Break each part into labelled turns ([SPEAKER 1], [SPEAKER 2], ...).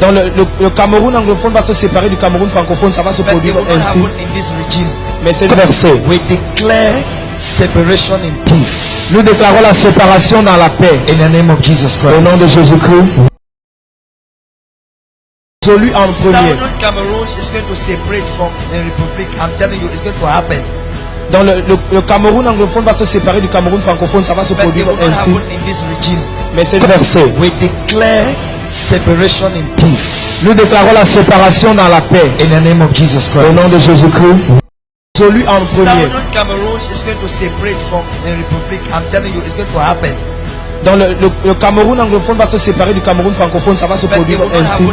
[SPEAKER 1] Dans le Cameroun anglophone va se séparer du Cameroun francophone, ça va se produire ainsi. Mais c'est versé.
[SPEAKER 2] We declare separation in peace.
[SPEAKER 1] Nous déclarons la séparation dans la paix.
[SPEAKER 2] In the name of Jesus Christ.
[SPEAKER 1] Au nom de Jésus-Christ. Celui en premier.
[SPEAKER 2] Southern Cameroon is going to separate from the Republic. I'm telling you, it's going to happen.
[SPEAKER 1] Dans le Cameroun anglophone va se séparer du Cameroun francophone, ça va se produire ainsi. Mais c'est versé.
[SPEAKER 2] We declare separation in peace.
[SPEAKER 1] Nous déclarons la séparation dans la paix.
[SPEAKER 2] In the name of Jesus Christ.
[SPEAKER 1] Au nom de Jésus-Christ. Celui en premier.
[SPEAKER 2] Southern Cameroon is going to separate from the Republic. I'm telling you, it's going to happen.
[SPEAKER 1] Dans le Cameroun anglophone va se séparer du Cameroun francophone, ça va se produire ainsi.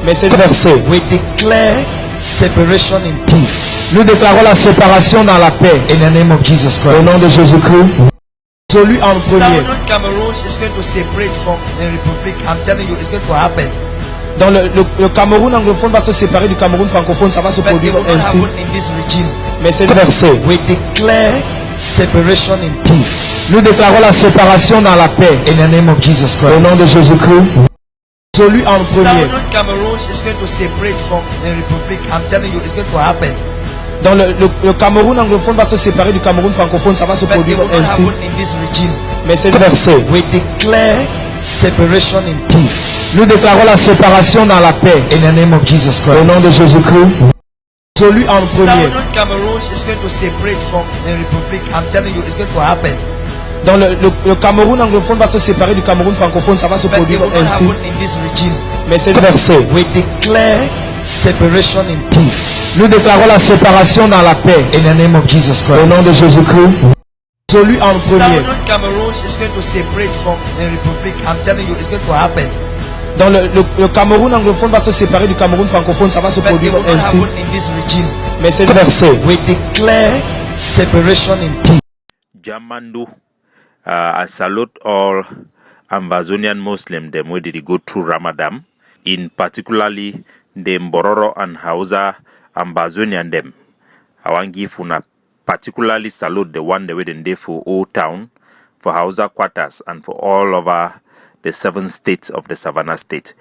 [SPEAKER 1] Mais c'est versé.
[SPEAKER 2] We declare separation in peace.
[SPEAKER 1] Nous déclarons la séparation dans la paix.
[SPEAKER 2] In the name of Jesus Christ.
[SPEAKER 1] Au nom de Jésus-Christ. Celui en premier.
[SPEAKER 2] Southern Cameroon is going to separate from the Republic. I'm telling you, it's going to happen.
[SPEAKER 1] Dans le Cameroun anglophone va se séparer du Cameroun francophone, ça va se produire ainsi. Mais c'est versé.
[SPEAKER 2] We declare separation in peace.
[SPEAKER 1] Nous déclarons la séparation dans la paix.
[SPEAKER 2] In the name of Jesus Christ.
[SPEAKER 1] Au nom de Jésus-Christ. Celui en premier.
[SPEAKER 2] Southern Cameroon is going to separate from the Republic. I'm telling you, it's going to happen.
[SPEAKER 1] Dans le Cameroun anglophone va se séparer du Cameroun francophone, ça va se produire ainsi. Mais c'est versé.
[SPEAKER 2] We declare separation in peace.
[SPEAKER 1] Nous déclarons la séparation dans la paix.
[SPEAKER 2] In the name of Jesus Christ.
[SPEAKER 1] Au nom de Jésus-Christ. Celui en premier.
[SPEAKER 2] Southern Cameroon is going to separate from the Republic. I'm telling you, it's going to happen.
[SPEAKER 1] Dans le Cameroun anglophone va se séparer du Cameroun francophone, ça va se produire ainsi. Mais c'est versé.
[SPEAKER 2] We declare separation in peace.
[SPEAKER 1] Nous déclarons la séparation dans la paix.
[SPEAKER 2] In the name of Jesus Christ.
[SPEAKER 1] Au nom de Jésus-Christ. Celui en premier.
[SPEAKER 2] Southern Cameroon is going to separate from the Republic. I'm telling you, it's going to happen.
[SPEAKER 1] Dans le Cameroun anglophone va se séparer du Cameroun francophone, ça va se produire ainsi. Mais c'est versé.
[SPEAKER 2] We declare separation in peace.
[SPEAKER 3] Jamando, I salute all Ambazonian Muslims them where did they go through Ramadan, in particularly the Mbororo and Hausa Ambazonian them. I want to give una particularly salute the one the way they for Old Town, for Hausa quarters, and for all over the 7 states of the Savannah State,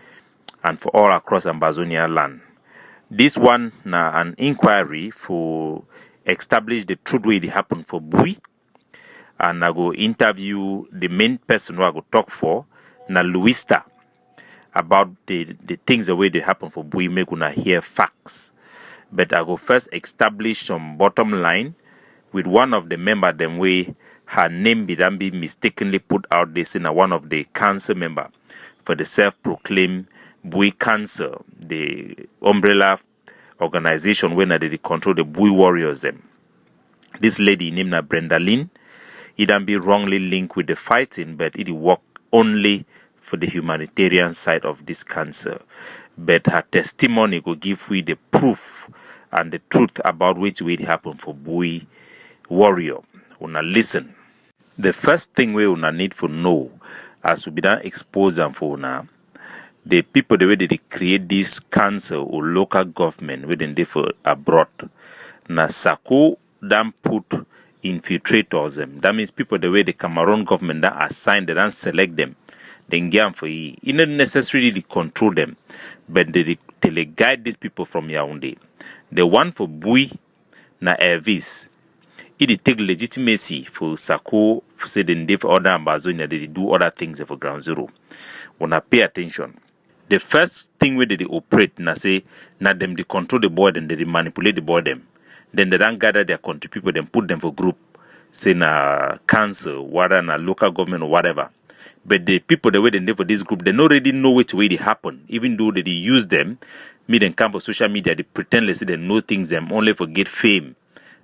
[SPEAKER 3] and for all across Ambazonia land. This one na an inquiry for establish the truth way it happened for Bui, and I go interview the main person who I go talk for, na Luista, about the things the way they happen for Bui, make una hear facts. But I go first establish some bottom line with one of the member them way her name be mistakenly put out this in one of the council member for the self-proclaimed Bui Council, the umbrella organization when they control the Bui warriors them. This lady named Brenda Lynn, it can be wrongly linked with the fighting, but it work only for the humanitarian side of this cancer. But her testimony will give we the proof and the truth about which will happen for Bui warrior. Una listen. The first thing we una need to know, as we be done expose them for now, the people the way they create this council or local government within they for abroad. Na Sako then put infiltrators them. That means people the way the Cameroon government that assign, they don't select them. Then get them for you. You not necessarily control them, but they guide these people from Yaoundé. The one for Bui na Elvis. It take legitimacy for Sako for say they for other Ambazonia they do other things for ground zero. Wanna pay attention. The first thing where they operate na say na them they control the board and they manipulate the board them. Then they don't gather their country people, then put them for group, say na council, whether na local government or whatever. But the people the way they for this group, they don't already know which way they happen. Even though they use them, meet and come for social media, they pretend they know things them only for get fame.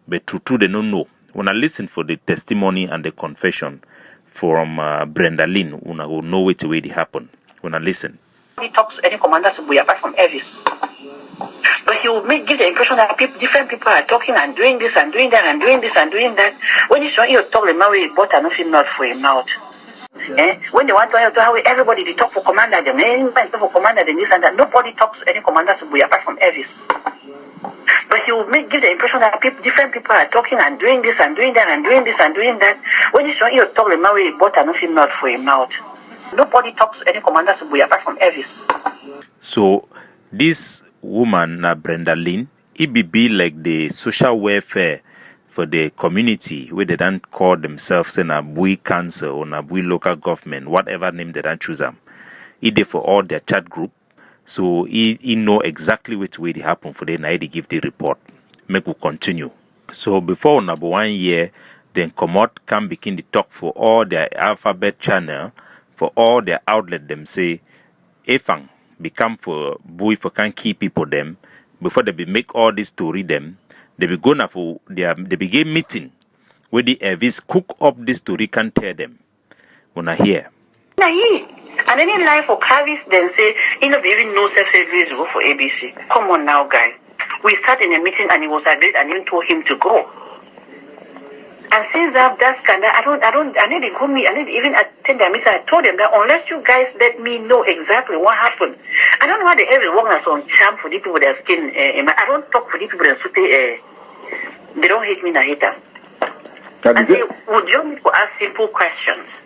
[SPEAKER 3] But true, they don't know. When I listen for the testimony and the confession from Brenda Lynn, when I will know which way it happened. When I listen.
[SPEAKER 4] He talks any commanders to Bui apart from Elvis. But he will give the impression that different people are talking and doing this and doing that and doing this and doing that. When he's trying to talk the man with butter, nothing not for him out. When they want to how everybody they talk for commander, them anybody talk for commander, then this and that. Nobody talks any commanders to Bui apart from Elvis. But he will give the impression that different people are talking and doing this and doing that and doing this and doing that. When he's trying to talk the man with butter, nothing not for him out. Nobody talks to any commander Subui apart from Elvis.
[SPEAKER 3] So this woman, Brenda Lynn, it be like the social welfare for the community where they don't call themselves in a Bui council or a Bui local government, whatever name they don't choose them. It for all their chat group. So he know exactly which way they happen for the night they give the report. Make we continue. So before number 1 year, then come out can begin the talk for all their alphabet channel, for all their outlet them say, Efang become for Bui for can key people them before they be make all this story them. They be gonna for they begin meeting where the Elvis cook up this story can tell them. When I hear.
[SPEAKER 4] And any line for Carvis then say, even no self-service go for ABC. Come on now, guys. We sat in a meeting and it was agreed and even told him to go. And since that scandal, I need to go meet, I need to even attend their meeting. I told them that unless you guys let me know exactly what happened, I don't know why the hell is working as on charm for the people that skin. I don't talk for the people that they don't hate me, I hate them. I say, would you need to ask simple questions?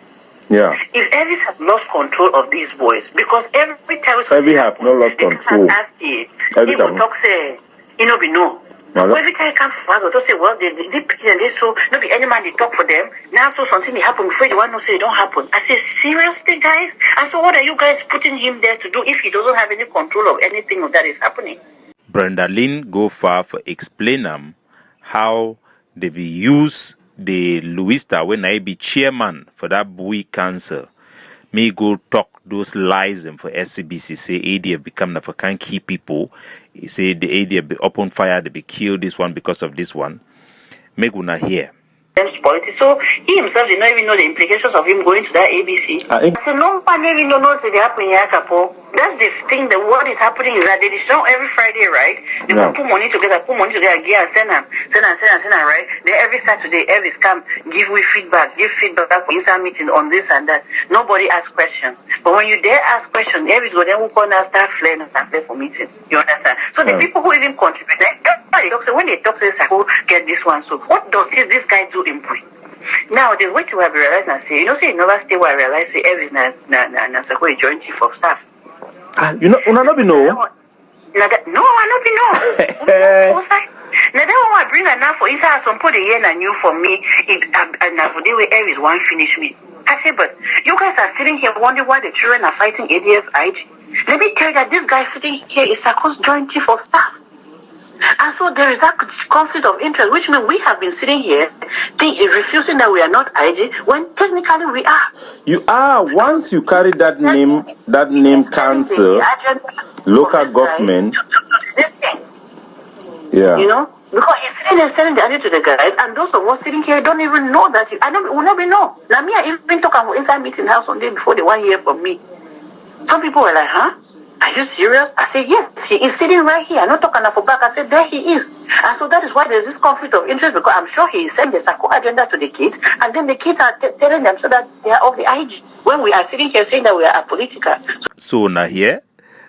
[SPEAKER 5] Yeah.
[SPEAKER 4] If Elvis has lost control of these boys, because every time
[SPEAKER 5] Elvis have not lost control.
[SPEAKER 4] He will talk say, be no. Every time I come for us, they'll say, well, they pick and they so not be any man they talk for them. Now so something they happen before the one no say it don't happen. I say, seriously, guys? And so what are you guys putting him there to do if he doesn't have any control of anything that is happening?
[SPEAKER 3] Brenda Lynn go far for explain them how they be use the Louista when I be chairman for that Bui cancer. Me go talk those lies them for SCBC say ADF become the for can key people. He say the ADF be open fire, they be killed this one because of this one. Make una hear.
[SPEAKER 4] Politics. So he himself did not even know the implications of him going to that ABC. So no one even know what's happening here, Capo. That's the thing. What is happening is that they show every Friday, right? They will put money together, gear, send them, right? Then every Saturday, Elvis come give feedback for inside meeting on this and that. Nobody asks questions. But when you dare ask questions, Elvis go then who can start flaring for meeting. You understand? So the people who even contribute, when they talk, say, who get this one. So what does this guy do in Bui? Now the way to have realized and say, say in Nova State where I realize say Elvis na Sako joint chief of staff.
[SPEAKER 5] You know, una no be know.
[SPEAKER 4] No, I not be know. Now that one I bring her now for inside some put the year and new for me. And for the way Elvis one finish me. I say, but you guys are sitting here wondering why the children are fighting ADF IG. Let me tell you that this guy sitting here is Sako's joint chief of staff. And so there is that conflict of interest, which means we have been sitting here refusing that we are not IG, when technically we are.
[SPEAKER 5] You are. Once you carry that name council, local government. Yeah.
[SPEAKER 4] You know, because he's sitting there sending the idea to the guys, and those of us sitting here don't even know that. Will not be know. Now me, I even talk about inside meeting house one day before the 1 year from me. Some people were like, huh? Are you serious? I said, yes, he is sitting right here. I'm not talking for back. I said, there he is. And so that is why there's this conflict of interest, because I'm sure he sent the Sako agenda to the kids, and then the kids are telling them so that they are off the IG. When we are sitting here saying that we are apolitical.
[SPEAKER 3] So now here,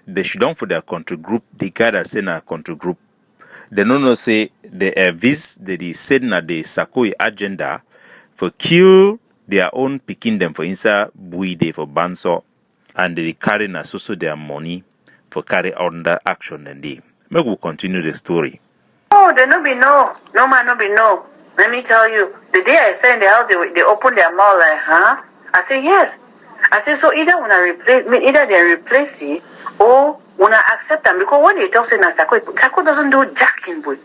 [SPEAKER 3] they should don't for their country group, the guy that say na country group. They don't say the Elvis, they said na the Sako agenda for kill their own picking them for inside Bui day for Banso. And they carry na so their money for carry on that action and they. Maybe we'll continue the story.
[SPEAKER 4] Oh, there no be no. No man, no be no. Let me tell you, the day I said in the house, they open their mouth like, huh? I say, yes. I say, so either they replace it or when I accept them, because when they talk say Sako doesn't do jack in Bui.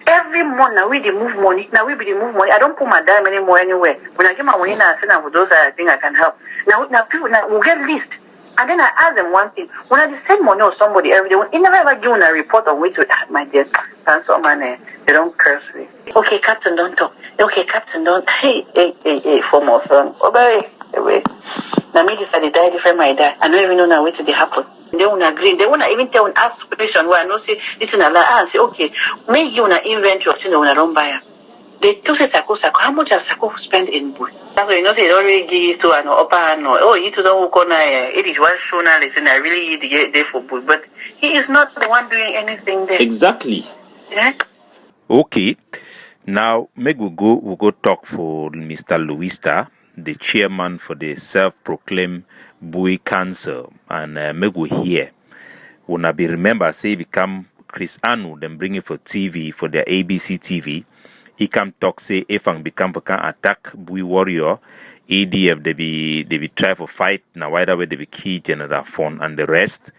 [SPEAKER 4] Every month now we move money. I don't put my dime anymore anywhere. When I get my money now, I send them for those I think I can help. Now people will get list. And then I ask them one thing. When I send money or somebody every day, when never ever give a report on which my dear, and so man, they don't curse me. Okay, Captain, don't talk. Okay, Captain, don't. Hey, former friend. Oh, wait. Now me decided die different my die. I don't even know now what did happen. They won't agree. They won't even tell an ask question where I know say it's an Allah and say, okay, make you an inventory of things when I don't buy them. They took say Sako, how much has Sako spent in Bui? That's why you know say they don't really give to an upper hand. Oh, he to don't corner. It is one show now. Listen, I really eat there for Bui, but he is not the one doing anything there.
[SPEAKER 5] Exactly.
[SPEAKER 4] Yeah.
[SPEAKER 3] Okay. Now, make we go talk for Mr. Louista, the chairman for the self-proclaimed Bui Council, and make we hear. Una be remember say become Chris Anu, then bring it for TV for their ABC TV. He come talk say Efang become can attack Bui warrior. ADF they be try for fight now why that way they be key General Fon and the rest.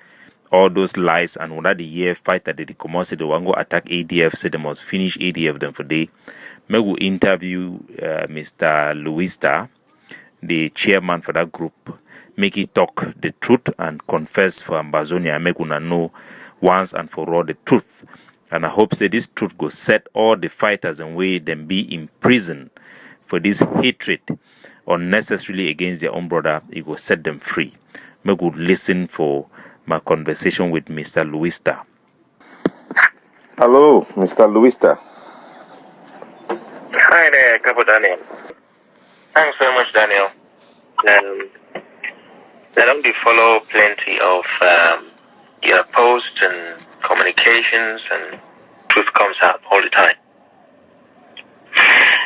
[SPEAKER 3] All those lies and when that the year fight that they come out say they want go attack ADF, say they must finish ADF them for day. May we interview Mr. Luista, the chairman for that group, make it talk the truth and confess for Ambazonia, make una know once and for all the truth. And I hope say this truth go set all the fighters and way them be in prison for this hatred unnecessarily against their own brother. It will set them free. Make we listen for my conversation with Mr. Luista.
[SPEAKER 5] Hello, Mr. Luista.
[SPEAKER 6] Hi there, Capo Daniel. Thanks very much, Daniel. I don't follow plenty of your posts and communications, and truth comes out all the time.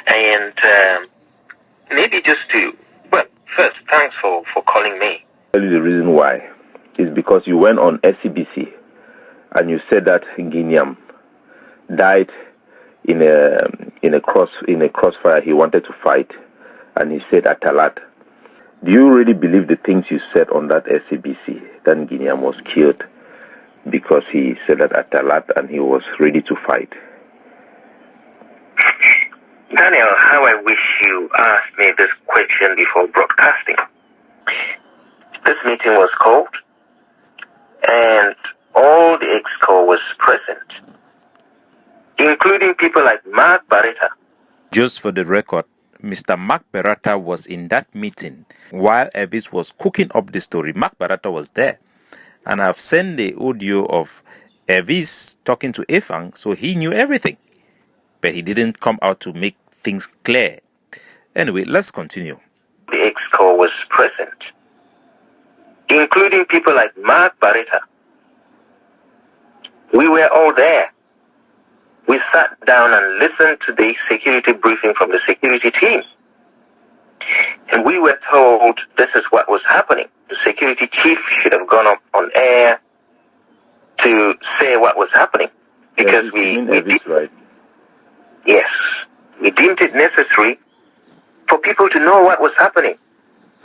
[SPEAKER 6] And maybe just to, well, first, thanks for calling me.
[SPEAKER 5] Tell you the reason why is because you went on SCBC and you said that Guineam died in a crossfire he wanted to fight, and he said Atalat. Do you really believe the things you said on that SCBC that Guineam was killed because he said that Atalat and he was ready to fight?
[SPEAKER 6] Daniel, how I wish you asked me this question before broadcasting. This meeting was called, and all the EXCO was present, including people like Mark Barretta.
[SPEAKER 3] Just for the record, Mr. Mark Barretta was in that meeting while Elvis was cooking up the story. Mark Barretta was there. And I've sent the audio of Elvis talking to Efang, so he knew everything. But he didn't come out to make things clear. Anyway, let's continue.
[SPEAKER 6] The EXCO was present, including people like Mark Barretta. We were all there. We sat down and listened to the security briefing from the security team. And we were told this is what was happening. The security chief should have gone up on air to say what was happening. Because we did,
[SPEAKER 5] right?
[SPEAKER 6] Yes. We deemed it necessary for people to know what was happening.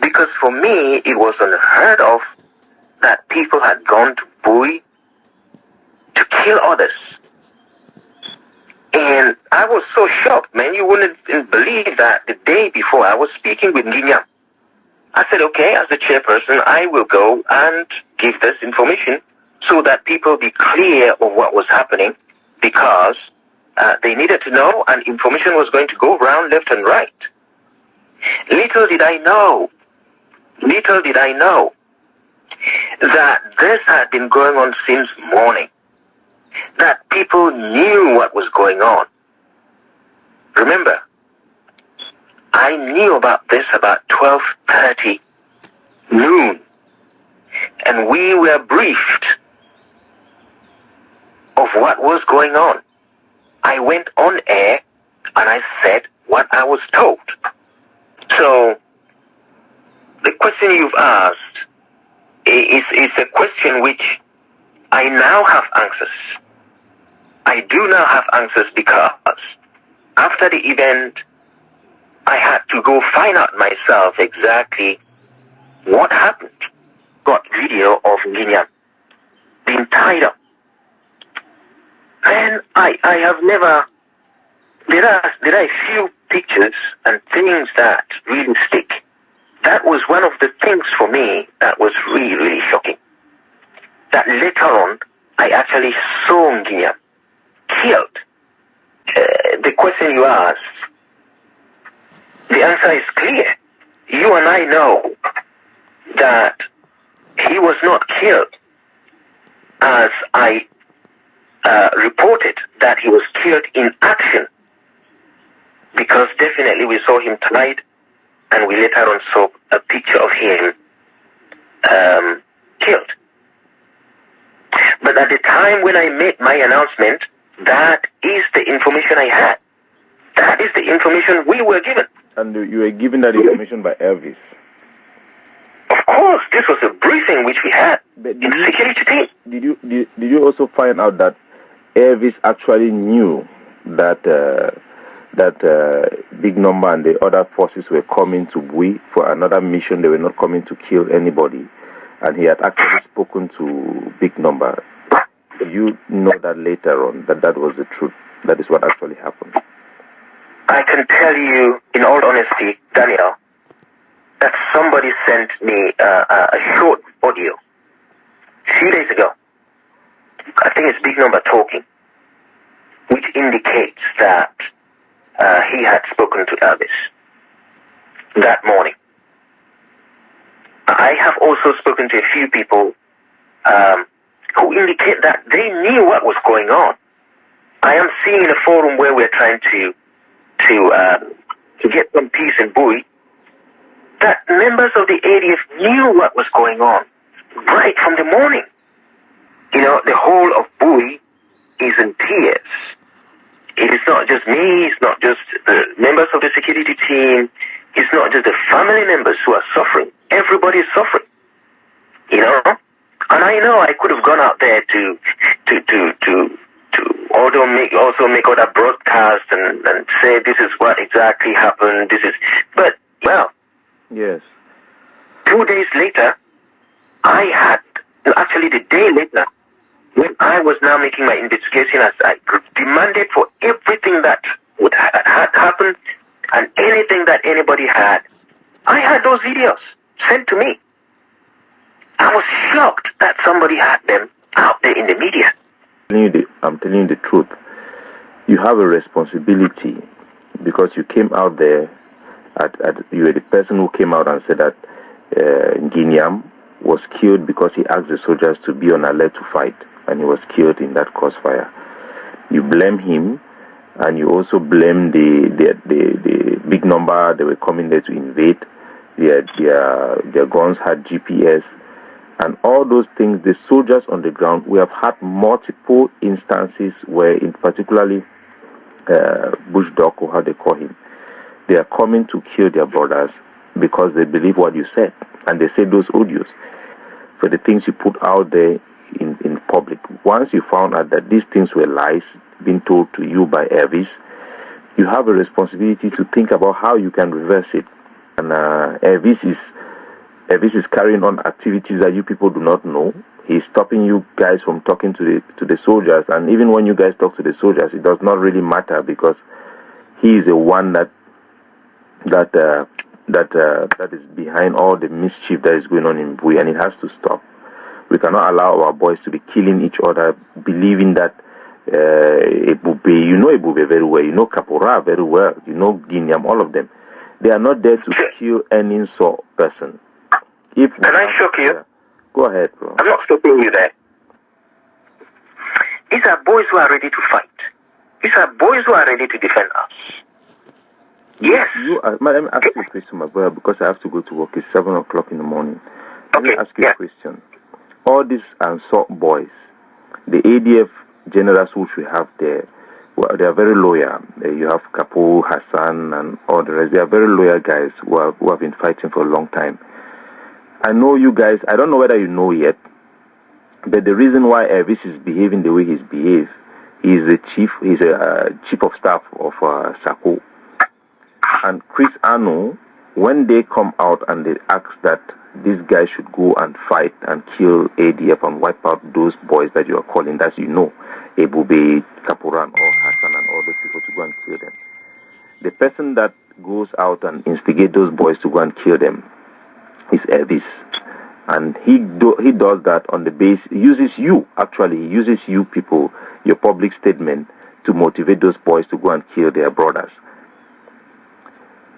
[SPEAKER 6] Because for me, it was unheard of that people had gone to Bui to kill others. And I was so shocked, man. You wouldn't believe that the day before I was speaking with Guineam. I said, okay, as the chairperson, I will go and give this information so that people be clear of what was happening, because they needed to know, and information was going to go round left and right. Little did I know that this had been going on since morning. That people knew what was going on. Remember, I knew about this about 12:30 noon, and we were briefed of what was going on. I went on air and I said what I was told. So, the question you've asked is a question which I now have answers. I do now have answers because after the event, I had to go find out myself exactly what happened. Got video of Guineam being tied up. And I have never, there are a few pictures and things that really stick. That was one of the things for me that was really, really shocking. That later on, I actually saw Guineam killed. The question you asked, the answer is clear. You and I know that he was not killed as I reported, that he was killed in action, because definitely we saw him tied, and we later on saw a picture of him killed. But at the time when I made my announcement, that is the information I had. That is the information we were given.
[SPEAKER 5] And you were given that information by Elvis?
[SPEAKER 6] Of course, this was a briefing which we had in the security team.
[SPEAKER 5] Did you also find out that Elvis actually knew that Big Number and the other forces were coming to Bui for another mission? They were not coming to kill anybody, and he had actually spoken to Big Number. You know that later on that was the truth. That is what actually happened.
[SPEAKER 6] I can tell you, in all honesty, Daniel, that somebody sent me a short audio a few days ago. I think it's Big Number talking, which indicates that he had spoken to Elvis that morning. I have also spoken to a few people who indicate that they knew what was going on. I am seeing in a forum where we're trying to get some peace in Bui, that members of the ADF knew what was going on right from the morning. You know, the whole of Bui is in tears. It is not just me, it's not just the members of the security team, it's not just the family members who are suffering. Everybody is suffering. You know? And I know I could have gone out there to also make other broadcasts and say this is what exactly happened, but well,
[SPEAKER 5] yes.
[SPEAKER 6] 2 days later, actually the day later, when I was now making my investigation, as I demanded for everything that would had happened and anything that anybody had, I had those videos sent to me. I was shocked that somebody had them out there in the media.
[SPEAKER 5] I'm telling you the truth. You have a responsibility because you came out there. You were the person who came out and said that Guineam was killed because he asked the soldiers to be on alert to fight, and he was killed in that crossfire. You blame him, and you also blame the Big Number. They were coming there to invade. Their guns had GPS. And all those things, the soldiers on the ground, we have had multiple instances where, in particularly Bush Dog, or how they call him, they are coming to kill their brothers because they believe what you said. And they say those audios for the things you put out there in public. Once you found out that these things were lies being told to you by Elvis, you have a responsibility to think about how you can reverse it. And Elvis is carrying on activities that you people do not know. He's stopping you guys from talking to the soldiers, and even when you guys talk to the soldiers, it does not really matter because he is the one that is behind all the mischief that is going on in Bui, and it has to stop. We cannot allow our boys to be killing each other, believing that Ebube, you know Ebube very well, you know Capo very well, you know Guineam, all of them. They are not there to kill any sort of person. Can
[SPEAKER 6] I shock you?
[SPEAKER 5] Go ahead, bro.
[SPEAKER 6] I'm not stopping you there. These are boys who are ready to fight. These are boys who are ready to defend us. Yes.
[SPEAKER 5] Let me ask you a question, my brother, because I have to go to work. It's 7 o'clock in the morning. Let me ask you a question. All these Ansot boys, the ADF generals which we have there, well, they are very loyal. You have Capo, Hassan, and all the rest. They are very loyal guys who have been fighting for a long time. I know you guys, I don't know whether you know yet, but the reason why Elvis is behaving the way he's behaved, he's a chief of staff of Sako. And Chris Ano, when they come out and they ask that this guy should go and fight and kill ADF and wipe out those boys that you are calling, that you know, Ebube, Kapuran, or Hassan, and all those people to go and kill them. The person that goes out and instigates those boys to go and kill them is Elvis, and he does that on the base. He uses you people, your public statement, to motivate those boys to go and kill their brothers.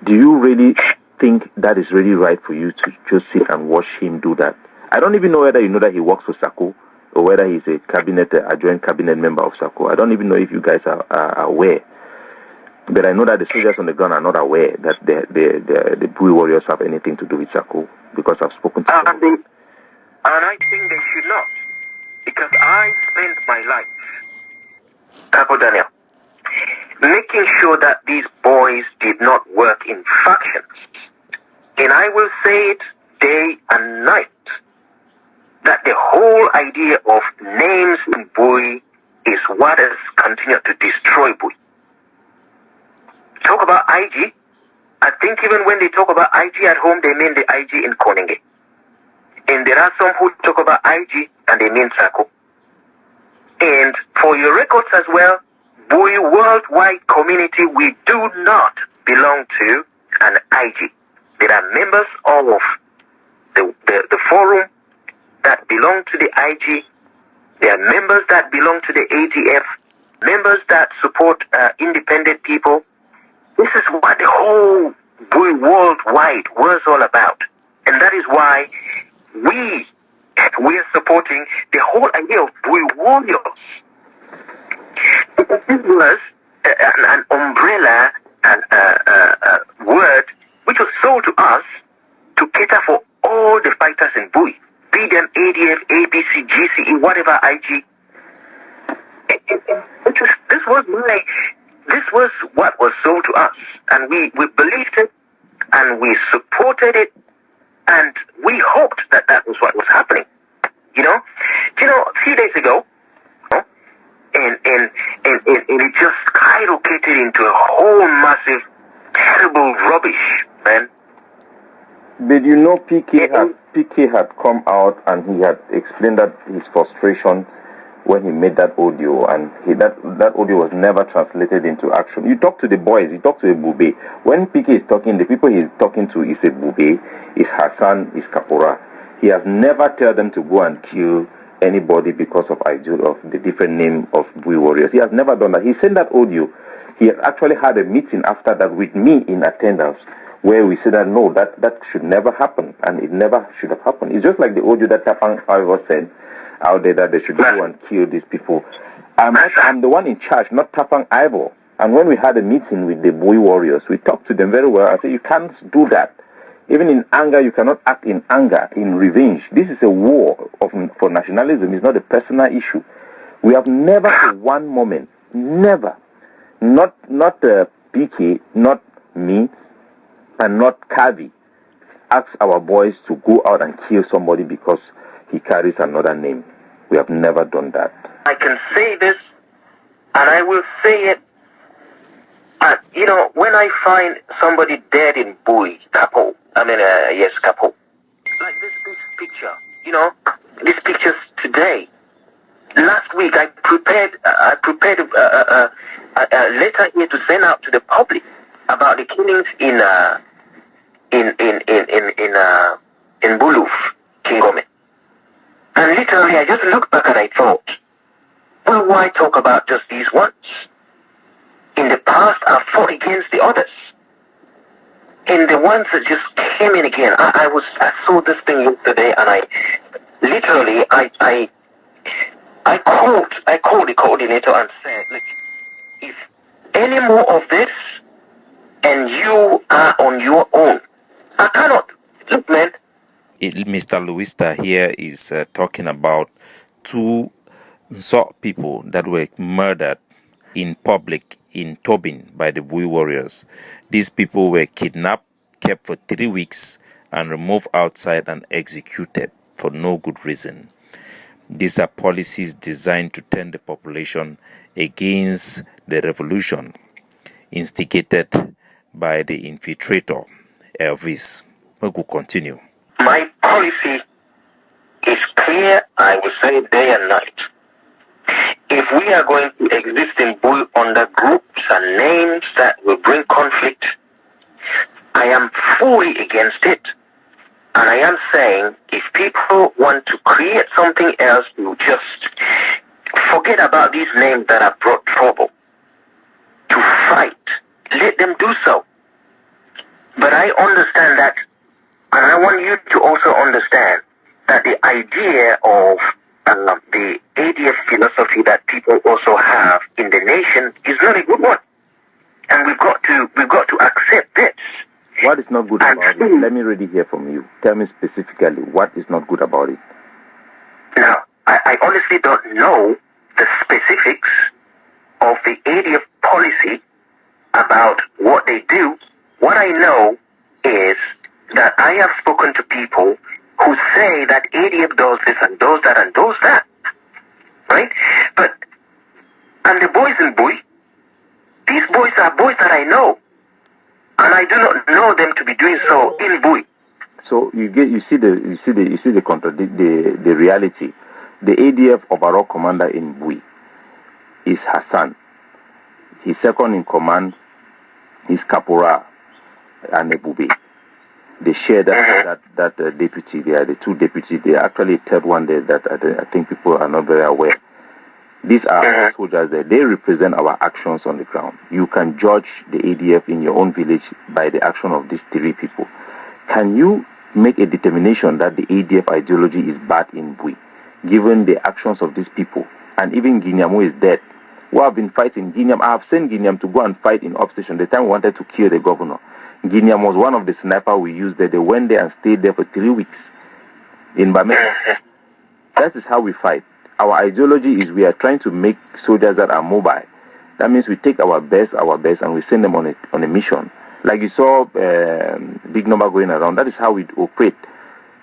[SPEAKER 5] Do you really think that is really right for you to just sit and watch him do that? I don't even know whether you know that he works for Sako or whether he's a joint cabinet member of Sako. I don't even know if you guys are aware. But I know that the soldiers on the ground are not aware that the Bui warriors have anything to do with Sako, because I've spoken to them.
[SPEAKER 6] And I think they should not, because I spent my life, Capo Daniel, making sure that these boys did not work in factions. And I will say it day and night, that the whole idea of names in Bui is what has continued to destroy Bui. Talk about IG. I think even when they talk about IG at home, they mean the IG in KUNNY. And there are some who talk about IG and they mean Capo. And for your records as well, Bui worldwide community, we do not belong to an IG. There are members of the forum that belong to the IG. There are members that belong to the ATF, members that support independent people. This is what the whole Bui worldwide was all about. And that is why we are supporting the whole idea of Bui warriors. Because this was an umbrella word which was sold to us to cater for all the fighters in Bui, be them ADF, ABC, GCE, whatever IG. This was what was sold to us, and we believed it, and we supported it, and we hoped that that was what was happening. You know, a few days ago, and it just skyrocketed into a whole massive, terrible rubbish, man.
[SPEAKER 5] Did you know PK had come out and he had explained that his frustration when he made that audio, and that audio was never translated into action. You talk to the boys, you talk to a Bube. When PK is talking, the people he's talking to is a Bube, is Hassan, is Kapora. He has never told them to go and kill anybody because of the different name of Bui warriors. He has never done that. He sent that audio. He has actually had a meeting after that with me in attendance, where we said that no, that should never happen, and it never should have happened. It's just like the audio that Tapang Ivor said out there, that they should go and kill these people. I'm the one in charge, not Tapang Ivor. And when we had a meeting with the Bui warriors, we talked to them very well. I said, you can't do that. Even in anger, you cannot act in anger, in revenge. This is a war for nationalism. It's not a personal issue. We have never for one moment, never, not PK, not me, and not Kavi, ask our boys to go out and kill somebody because he carries another name. We have never done that.
[SPEAKER 6] I can say this, and I will say it. When I find somebody dead in Bui, Capo, Capo, like this picture, these pictures today. Last week, I prepared a letter here to send out to the public about the killings in Buluf, Kingome. And literally, I just looked back and I thought, well, why talk about just these ones? In the past, I fought against the others. And the ones that just came in again, I saw this thing yesterday, and I called the coordinator and said, look, if any more of this, and you are on your own, I cannot. Look, man.
[SPEAKER 3] Mr. Luista here is talking about two people that were murdered in public in Tobin by the Bui warriors. These people were kidnapped, kept for 3 weeks, and removed outside and executed for no good reason. These are policies designed to turn the population against the revolution instigated by the infiltrator, Elvis. We will continue.
[SPEAKER 6] My policy is clear. I will say it day and night. If we are going to exist in Bui under groups and names that will bring conflict, I am fully against it. And I am saying, if people want to create something else, to just forget about these names that have brought trouble. To fight, let them do so. But I understand that, and I want you to also understand that the idea of the ADF philosophy that people also have in the nation is not a good one, and we've got to accept this.
[SPEAKER 5] What is not good about it? Let me really hear from you. Tell me specifically what is not good about it.
[SPEAKER 6] Now, I honestly don't know the specifics of the ADF policy about what they do. What I know is that I have spoken to people who say that ADF does this and does that and does that, right? And the boys in Bui, these boys are boys that I know, and I do not know them to be doing so in Bui.
[SPEAKER 5] So you see the reality. The ADF overall commander in Bui is Hassan. His second in command is Capo and Ebube. They share that deputy. They are the two deputies. They are actually a third one there that I think people are not very aware. These are soldiers there. They represent our actions on the ground. You can judge the ADF in your own village by the action of these three people. Can you make a determination that the ADF ideology is bad in Bui, given the actions of these people? And even Guineam, who is dead, who have been fighting Guineam. I have sent Guineam to go and fight in opposition. The time we wanted to kill the governor, Guineam was one of the snipers we used there. They went there and stayed there for 3 weeks in Bamenda. That is how we fight. Our ideology is we are trying to make soldiers that are mobile. That means we take our best, and we send them on a mission. Like you saw, big number going around. That is how we operate.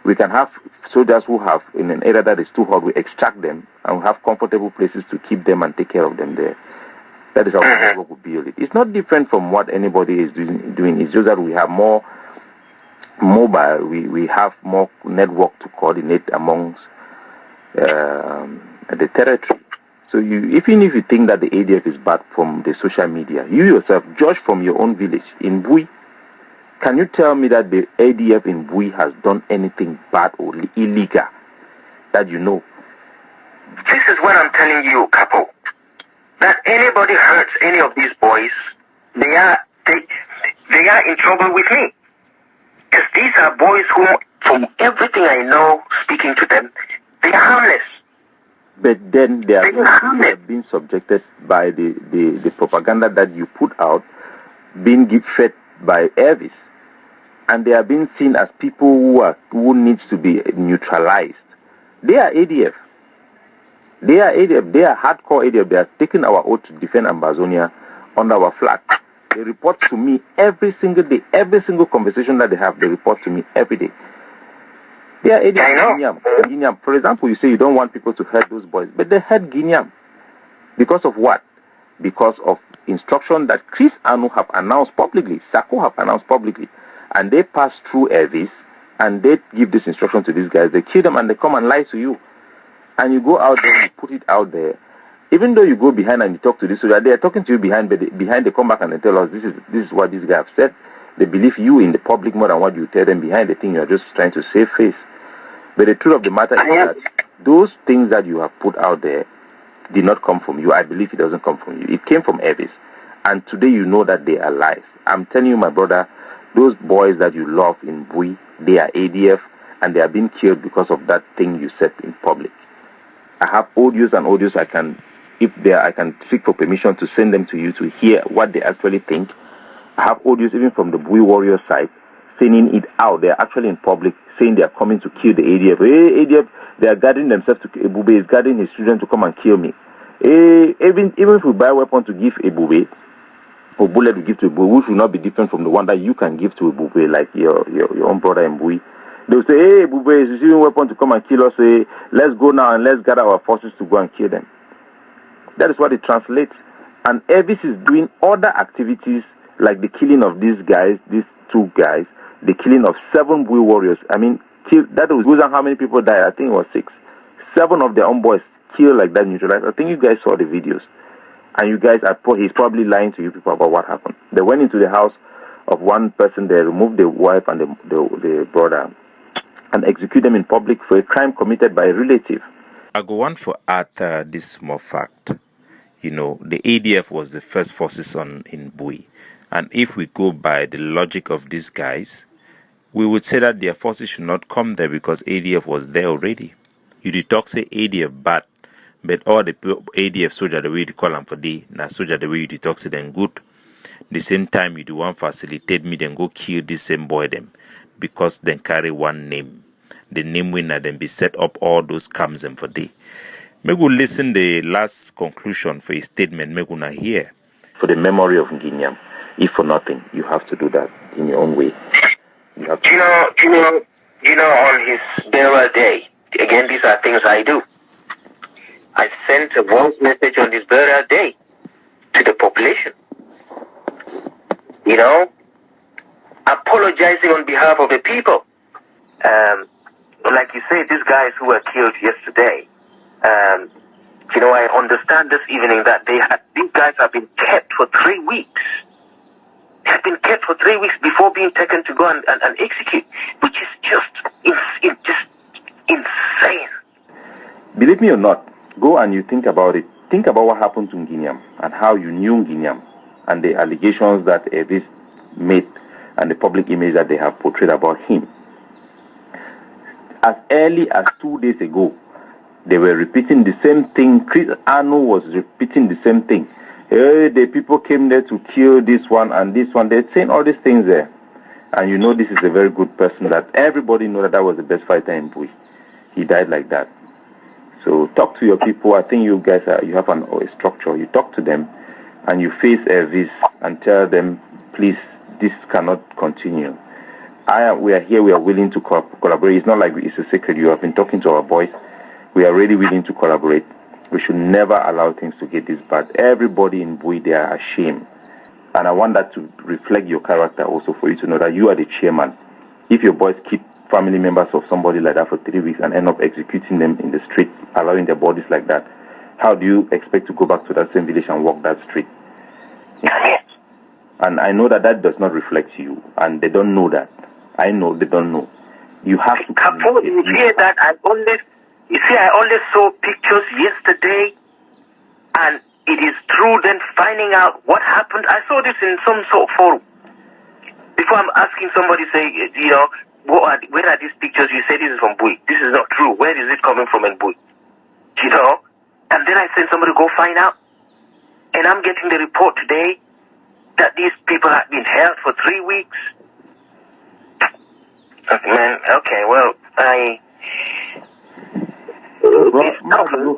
[SPEAKER 5] We can have soldiers who have in an area that is too hot. We extract them and we have comfortable places to keep them and take care of them there. That is how we build it. It's not different from what anybody is doing. It's just that we have more mobile. We have more network to coordinate amongst the territory. So even if you think that the ADF is bad from the social media, you yourself judge from your own village in Bui. Can you tell me that the ADF in Bui has done anything bad or illegal that you know?
[SPEAKER 6] This is what I'm telling you, Capo. That anybody hurts any of these boys, they are in trouble with me. Because these are boys who, from everything I know, speaking to them, they are harmless.
[SPEAKER 5] But then they have been subjected by the propaganda that you put out, being fed by Elvis. And they are being seen as people who needs to be neutralized. They are ADF. They are ADF. They are hardcore ADF. They are taking our oath to defend Ambazonia under our flag. They report to me every single day. Every single conversation that they have, they report to me every day. They are ADF. Guineam. For example, you say you don't want people to hurt those boys, but they hurt Guineam. Because of what? Because of instruction that Chris Anu have announced publicly, Sako have announced publicly, and they pass through Elvis, and they give this instruction to these guys. They kill them and they come and lie to you. And you go out there and you put it out there. Even though you go behind and you talk to this soldier, they are talking to you behind, but behind they come back and they tell us this is what these guys have said. They believe you in the public more than what you tell them behind the thing. You are just trying to save face. But the truth of the matter is that those things that you have put out there did not come from you. I believe it doesn't come from you. It came from Elvis. And today you know that they are lies. I'm telling you, my brother, those boys that you love in Bui, they are ADF, and they are being killed because of that thing you said in public. I have audios I can seek for permission to send them to you to hear what they actually think. I have audios even from the Bui warrior side sending it out. They are actually in public saying they are coming to kill the ADF. Hey, ADF, they are guarding themselves to Ebube is guarding his children to come and kill me. Even if we buy a weapon to give Ebube, or bullet to give to Ebube, which will not be different from the one that you can give to Ebube, like your own brother in Bui. They'll say, hey, Ebube is receiving a weapon to come and kill us. Say, let's go now and let's gather our forces to go and kill them. That is what it translates. And Elvis is doing other activities like the killing of these guys, these two guys, the killing of 7 Bui warriors. I mean, that was how many people died. I think it was 6. 7 of their own boys killed like that, neutralized. I think you guys saw the videos. And you guys he's probably lying to you people about what happened. They went into the house of one person, they removed the wife and the brother and execute them in public for a crime committed by a relative.
[SPEAKER 3] I go on for add this small fact. You know, the ADF was the first forces in Bui. And if we go by the logic of these guys, we would say that their forces should not come there because ADF was there already. You did talk say ADF bad, but all the ADF soldier the way you call them for day, now soldier the way you did talk say them good. The same time you do want facilitate me then go kill this same boy them because they carry one name. The name winner then be set up all those camps them for day. Me go listen the last conclusion for his statement me gonna hear.
[SPEAKER 5] For the memory of Guineam. if for nothing, you have to do that in your own way. You have to.
[SPEAKER 6] You know, on his burial day, again, these are things I do. I sent a voice message on his burial day to the population. You know, apologizing on behalf of the people. Like you say, these guys who were killed yesterday, you know, I understand this evening that these guys have been kept for 3 weeks. They have been kept for 3 weeks before being taken to go and execute, which is just insane.
[SPEAKER 5] Believe me or not, go and you think about it. Think about what happened to Nginiam and how you knew Nginiam and the allegations that this made and the public image that they have portrayed about him. As early as 2 days ago, they were repeating the same thing. Chris Arno was repeating the same thing. Hey, the people came there to kill this one and this one. They're saying all these things there. And you know this is a very good person that everybody know that was the best fighter in Bui. He died like that. So talk to your people. I think you guys you have a structure. You talk to them and you face this and tell them, please, this cannot continue. We are here. We are willing to collaborate. It's not like it's a secret. You have been talking to our boys. We are really willing to collaborate. We should never allow things to get this bad. Everybody in Bui, they are ashamed. And I want that to reflect your character also for you to know that you are the chairman. If your boys keep family members of somebody like that for 3 weeks and end up executing them in the street, allowing their bodies like that, how do you expect to go back to that same village and walk that street? And I know that does not reflect you, and they don't know that. I know they don't know. You have to.
[SPEAKER 6] Capo, you hear that? I only saw pictures yesterday, and it is true. Then finding out what happened, I saw this in some sort of forum. Before I'm asking somebody, say, you know, where are these pictures? You say this is from Bui. This is not true. Where is it coming from in Bui? You know? And then I sent somebody to go find out. And I'm getting the report today that these people have been held for 3 weeks. Man, okay, well,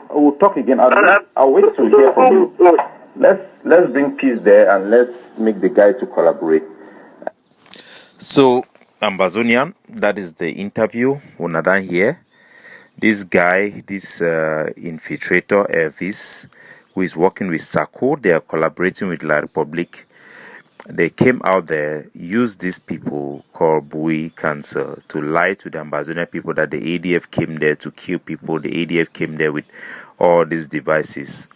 [SPEAKER 5] we'll talk again. I'll wait to hear from you. Let's bring peace there and let's make the guy to collaborate.
[SPEAKER 3] So, Ambazonian, that is the interview. Unadan here. This guy, this infiltrator, Elvis, who is working with Sako, they are collaborating with La Republique. They came out there, used these people called Bui Cancer to lie to the Ambazonian people that the ADF came there to kill people. The ADF came there with all these devices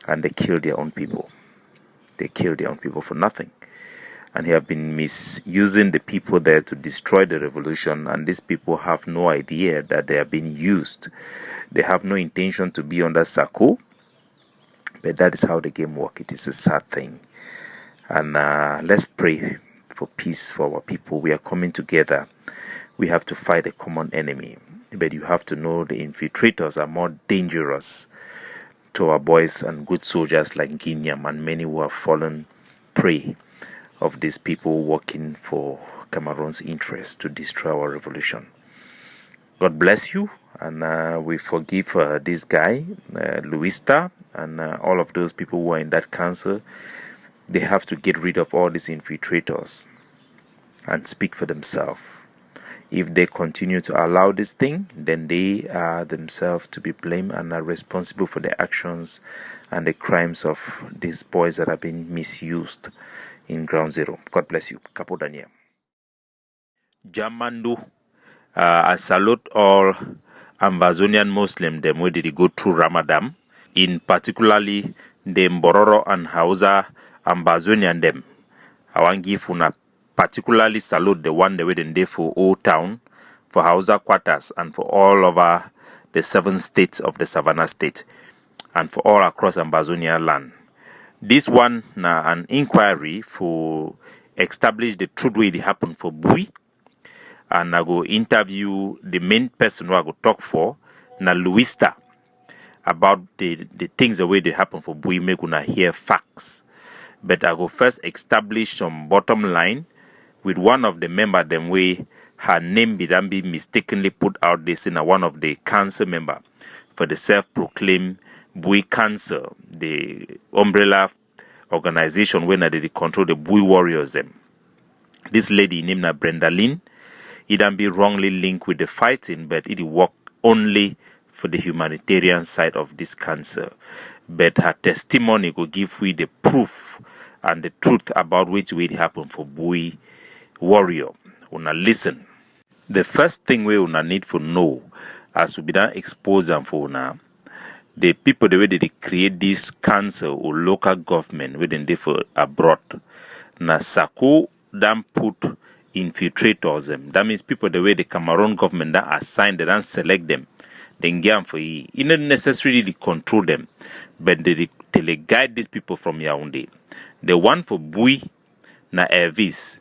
[SPEAKER 3] and they killed their own people. They killed their own people for nothing. And they have been misusing the people there to destroy the revolution. And these people have no idea that they are being used. They have no intention to be under Sako. But that is how the game works. It is a sad thing. And let's pray for peace for our people. We are coming together. We have to fight a common enemy. But you have to know the infiltrators are more dangerous to our boys and good soldiers like Guineam and many who have fallen prey of these people working for Cameroon's interest to destroy our revolution. God bless you, and we forgive this guy, Luista, and all of those people who are in that council. They have to get rid of all these infiltrators and speak for themselves. If they continue to allow this thing, then they are themselves to be blamed and are responsible for the actions and the crimes of these boys that have been misused in Ground Zero. God bless you. Capo Daniel. Jamandu, I salute all Ambazonian Muslims them where did go through Ramadan, in particularly the Mbororo and Hausa Ambazonian them. I want to give una particularly salute the one the way they for Old Town, for Hausa quarters, and for all over the 7 states of the Savannah State, and for all across Ambazonia land. This one na an inquiry for establish the truth way it happened for Bui, and I go interview the main person who I go talk for, na Luista, about the things the way they happen for Bui, make una hear facts. But I go first establish some bottom line with one of the member them way her name be mistakenly put out this in one of the council member for the self-proclaimed Bui Council, the umbrella organization when they control the Bui warriors them. This lady named Brenda Lynn, it can be wrongly linked with the fighting, but it work only for the humanitarian side of this cancer. But her testimony will give we the proof and the truth about which will happen for Bui warrior. Una listen. The first thing we una need to know as we be done expose them for una, the people the way they create this council or local government within different abroad. Na Sako then put infiltrators them. That means people the way the Cameroon government that assign they don't select them. Then get for you. You not necessarily control them, but they teleguide these people from Yaoundé. The one for Bui na Elvis.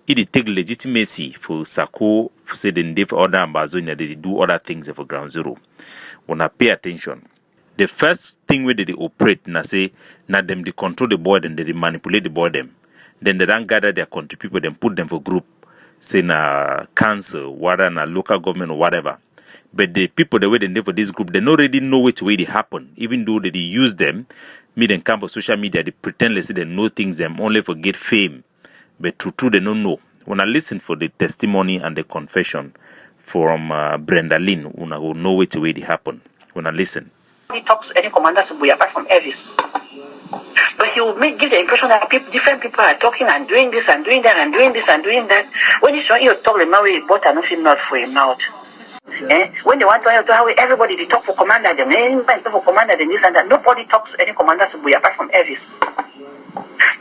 [SPEAKER 3] It take legitimacy for Sako for say they for other Ambazonia they do other things for Ground Zero. Wanna pay attention. The first thing where they operate na say na them they control the board and they manipulate the board them. Then they don't gather their country people, then put them for group, say na council, whether na local government or whatever. But the people the way they live for this group, they don't already know which way they happen. Even though they use them, me then come for social media, they pretend they say they know things them only for get fame. But true, they don't know. When I listen for the testimony and the confession from Brenda Lynn, una will know which way they happen. When I listen.
[SPEAKER 4] He talks to any commander Bui apart from Elvis. But he will give the impression that different people are talking and doing this and doing that and doing this and doing that. When you talk the man with but nothing not for him out. When they want to how everybody they talk for commander them, anybody talk for commander them this and that. Nobody talks to any commander Bui apart from Elvis.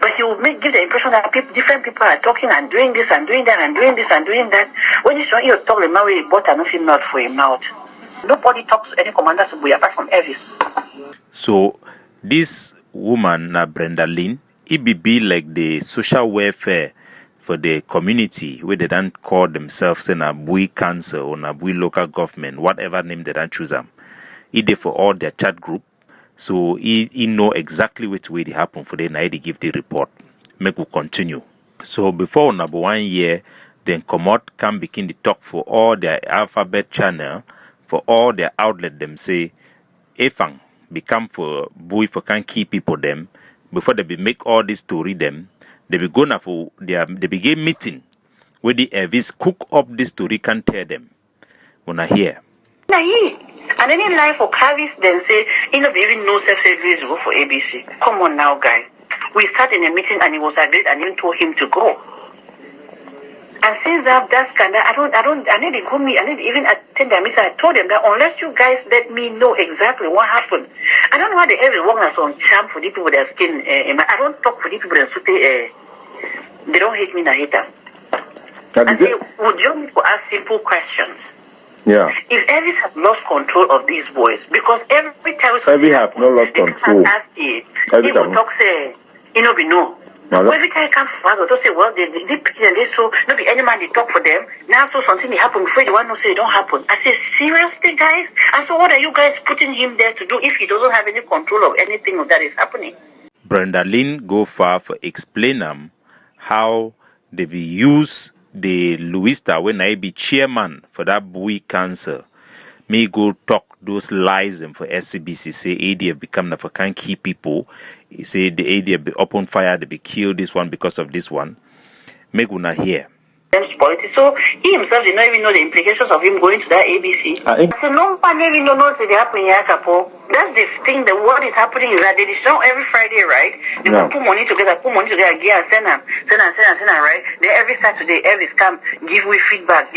[SPEAKER 4] But he will give the impression that different people are talking and doing this and doing that and doing this and doing that. When you talk the man with but nothing not for him out. Nobody talks to any commander Bui apart from Elvis.
[SPEAKER 3] So this woman, Brenda Lynn, it be like the social welfare for the community where they don't call themselves in a Bui council or a Bui local government, whatever name they don't choose them. It for all their chat group. So he know exactly which way they happen for them. Now they give the report. Make we continue. So before number 1 year, then come out can begin the talk for all their alphabet channel, for all their outlet them say, Efang become for Bui for can keep people them before they be make all this story them. They be gonna for they begin meeting where the Elvis cook up this story can tear them. When I hear.
[SPEAKER 4] And any line for Carvis then say, you know, even no self-service go for ABC. Come on now, guys. We sat in a meeting and it was agreed and even told him to go. And since that scandal, I need to go I need to even attend the meeting. I told them that unless you guys let me know exactly what happened, I don't know why they every work on charm for the people with their skin. I don't talk for the people that they don't hate me, I hate them. I say, would you need to ask simple questions?
[SPEAKER 5] Yeah.
[SPEAKER 4] If Elvis has lost control of these boys, because every time
[SPEAKER 5] Elvis have not lost control.
[SPEAKER 4] He will talk say, you know, we know. Every time I come for us, they'll say, well, they so not be any man they talk for them. Now so something happen before the one who say it don't happen. I say, seriously, guys? And so what are you guys putting him there to do if he doesn't have any control of anything that is happening?
[SPEAKER 3] Brenda Lynn go far for explain them how they be use the Louista when I be chairman for that Bui cancer. Me go talk those lies and for SCBC say ADF become the can keep people. He say the ADF be open fire, they be killed this one because of this one. Make una hear.
[SPEAKER 4] So he himself did not even know the implications of him going to that ABC. So no one even know what's happening here, Capo. That's the thing. What is happening is that they show every Friday, right? They put money together, gear, and send them, right? Then every Saturday, Elvis come give feedback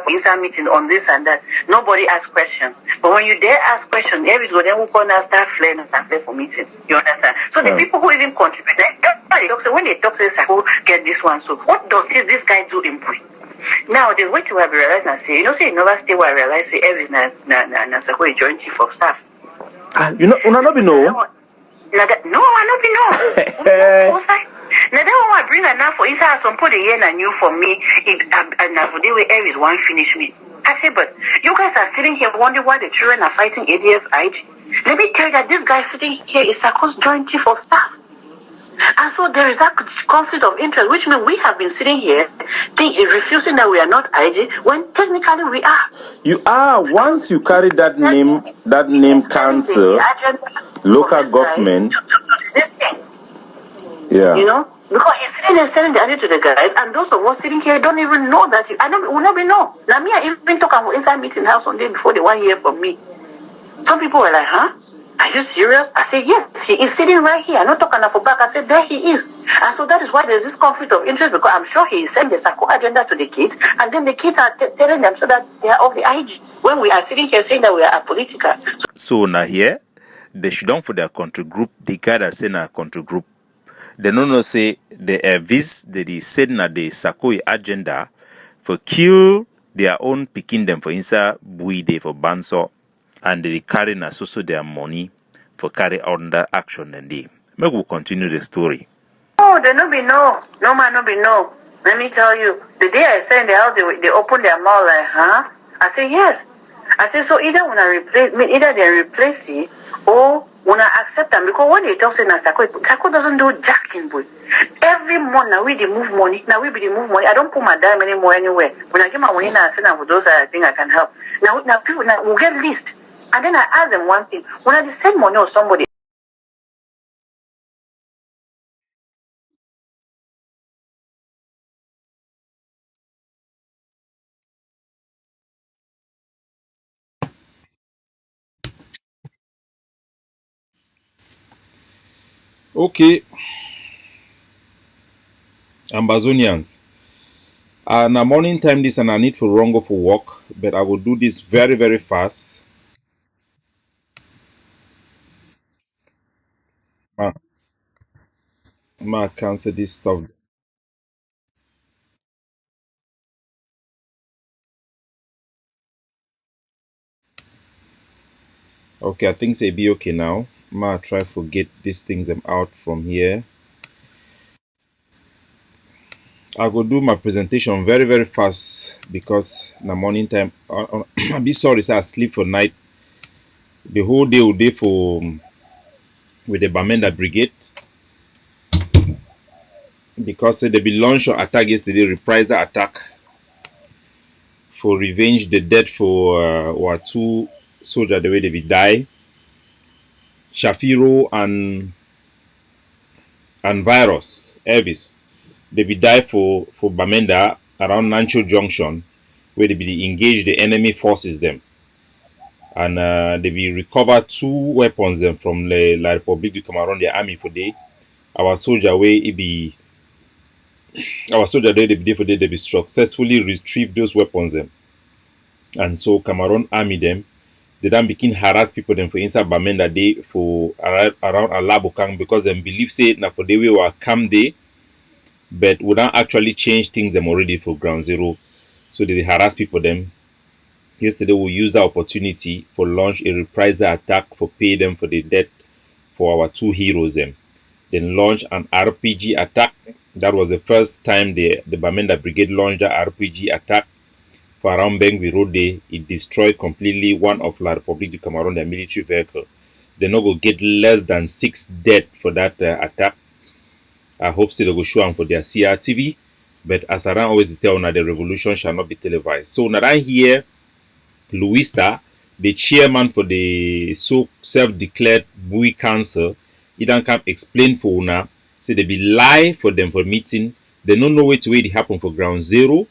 [SPEAKER 4] for inside meeting on this and that. Nobody asks questions. But when you dare ask questions, Elvis go then who can start flaring for meeting. You understand? So the people who even contribute, everybody talks. So when they talk, say, "Who get this one?" So what does this guy do in Bui? Now the way to have realized and say, say in another state where I realize say Elvis na Sako joint chief of staff.
[SPEAKER 5] You know, not be no.
[SPEAKER 4] No, I not be no. Now that one I bring her now for inside some put the yen and you for me. And now for the way Elvis one finish me. I say, but you guys are sitting here wondering why the children are fighting ADF IG. Let me tell you that this guy sitting here is Sako's joint chief of staff. And so there is that conflict of interest, which means we have been sitting here refusing that we are not IG, when technically we are.
[SPEAKER 5] You are. Once you carry that name council, local government. Yeah.
[SPEAKER 4] You know? Because he's sitting there selling the idea to the guys, and those of us sitting here don't even know that. Will not be know. Now, me, I even talk about inside meeting house one day before they 1 year from me. Some people were like, huh? Are you serious? I said, yes, he is sitting right here. I'm not talking for back. I said, there he is. And so that is why there's this conflict of interest, because I'm sure he is sending the Sako agenda to the kids, and then the kids are telling them so that they are off the IG. When we are sitting here saying that we are apolitical.
[SPEAKER 3] So now here, they should down for their country group, the guy that say na country group. They don't know say the vis they said na the Sakoi agenda for kill their own picking them for inside Bui day for Banso, and they carry na so their money for carry on that action and they. Maybe we'll continue the story.
[SPEAKER 4] Oh, there no be no. No man no be no. Let me tell you, the day I sent the house, they opened their mouth like, huh? I say yes. I say so either when I replace me, either they replace it or when I accept them, because when they talk say na Sako doesn't do jacking, boy. Every month now we they move money. Now we be they move money. I don't put my dime anymore anywhere. When I get my money now, I send them for those that I think I can help. Now people now will get list. And then I ask them one thing. When I send money or somebody.
[SPEAKER 3] Okay, Ambazonians. Now morning time this and I need for wrong for work, but I will do this very, very fast. Ma cancel this stuff. Okay, I think say be okay now. Ma try to get these things out from here. I go do my presentation very, very fast because na morning time. I be sorry, say I sleep for night. The whole day will day for with the Bamenda Brigade because they be launched on attack yesterday, reprisal attack for revenge the death for our two soldiers the way they be die, Shafiro and Virus Elvis. They be die for Bamenda around Nancho Junction where they be engage the enemy forces them. And they be recover two weapons them from the La Republique du Cameroon, the army for day. Our soldier way it be our soldier they be for day they be successfully retrieve those weapons them. And so Cameroon army them they don't begin harass people them for inside Bamenda day for around Alabukang because them believe say na for the way we come day, but we don't actually change things them already for ground zero. So they harass people them. Yesterday we used the opportunity for launch a reprisal attack for pay them for the death for our two heroes them. Then launch an RPG attack. That was the first time the Bamenda Brigade launched an RPG attack for around Bengui Road Day. It destroyed completely one of La Republique du Cameroon, their military vehicle. They no go get less than 6 dead for that attack. I hope so they go show them for their CRTV. But as I always tell now, the revolution shall not be televised. So now here, Louista, the chairman for the so self-declared Bui Council, he don't come explain for una. Say they be lie for them for meeting. They don't know where it happen for ground zero.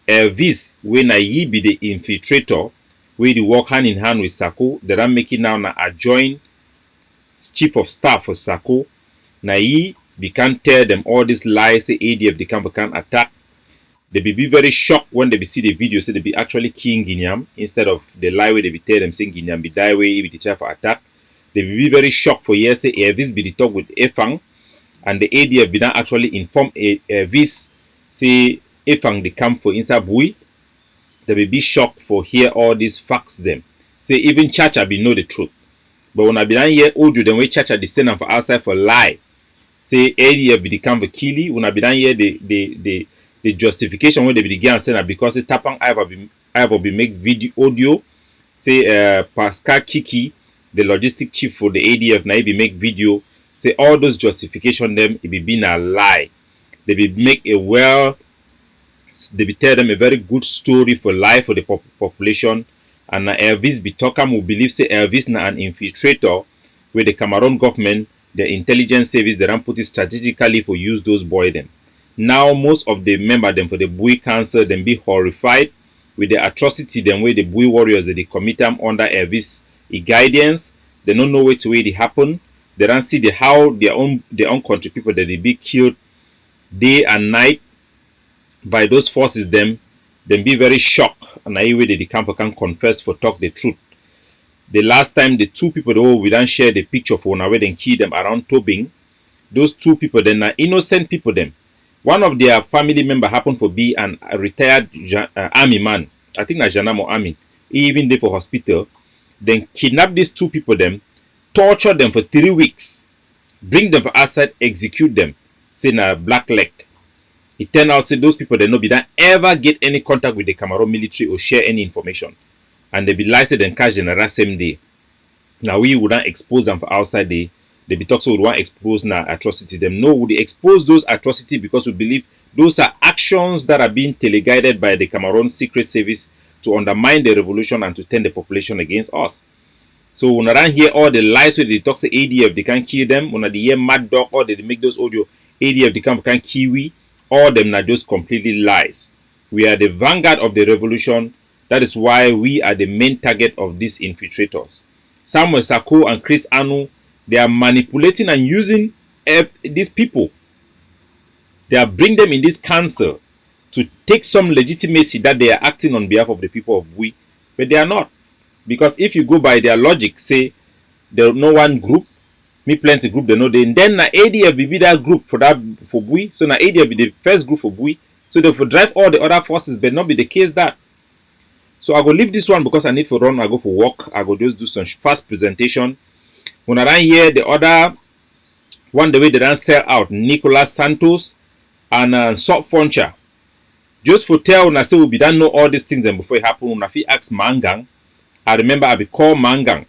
[SPEAKER 3] This when I be the infiltrator, where they work hand in hand with Sako, they don't make it now na adjoin chief of staff for Sako. Na we can tell them all these lies, say ADF they can attack. They be very shocked when they be see the video, say they be actually killing Guineam instead of the lie where they be tell them saying Guineam be die way, if they try for attack. They be very shocked for years, say this be the talk with Efang, and the ADF be not actually inform this say Efang they come for inside Bui. They will be shocked for hear all these facts them. Say even Chacha be know the truth. But when I be done here audio them way Chacha they send them for outside for lie. Say ADF be the come for killy. When I be done here the justification when they begin saying because it tapang I be make video audio. Say Pascal Kiki, the logistic chief for the ADF now be make video. Say all those justification them it be been a lie. They be make they be tell them a very good story for life for the population. And Elvis be talking who believe say Elvis na an infiltrator where the Cameroon government the intelligence service, they don't put it strategically for use those boy them. Now most of the member them for the Bui Council them be horrified with the atrocity them way the Bui warriors that they commit them under Elvis guidance. They don't know which way it happen. They don't see the how their own country people that they be killed day and night by those forces them be very shocked, and I way the camp can confess for talk the truth. The last time the two people though we don't share the picture for now where they kill them around Tobing, those two people then are innocent people them. One of their family member happened to be a retired army man. I think that's Janamo Army. He even there for hospital. Then kidnap these two people them, torture them for 3 weeks, bring them for outside, execute them, say na black leg. It turned out say those people they no be that ever get any contact with the Cameroon military or share any information. And they be licensed and catch them the same day. Now we would not expose them for outside they be talk so we want expose na atrocity them. No, we expose those atrocity because we believe those are actions that are being teleguided by the Cameroon Secret Service to undermine the revolution and to turn the population against us. So when I hear all the lies where they talk to ADF, they can't kill them. When they hear Mad Dog or they make those audio, ADF they can't kill we. All them are just completely lies. We are the vanguard of the revolution. That is why we are the main target of these infiltrators. Samuel Sako and Chris Anu, they are manipulating and using these people. They are bringing them in this council to take some legitimacy that they are acting on behalf of the people of Bui, but they are not. Because if you go by their logic, say there no one group, me plenty group they know then na ADF be that group for Bui. So na ADF be the first group for Bui. So they will drive all the other forces, but not be the case that. So I go leave this one because I need to run. I go for work. I go just do some fast presentation. When I run here, the other one the way they don't sell out Nicolas Santos and Salt Funcher. Just for tell when I say we don't know all these things and before it happen, when I ask Mangang, I remember I be called Mangang.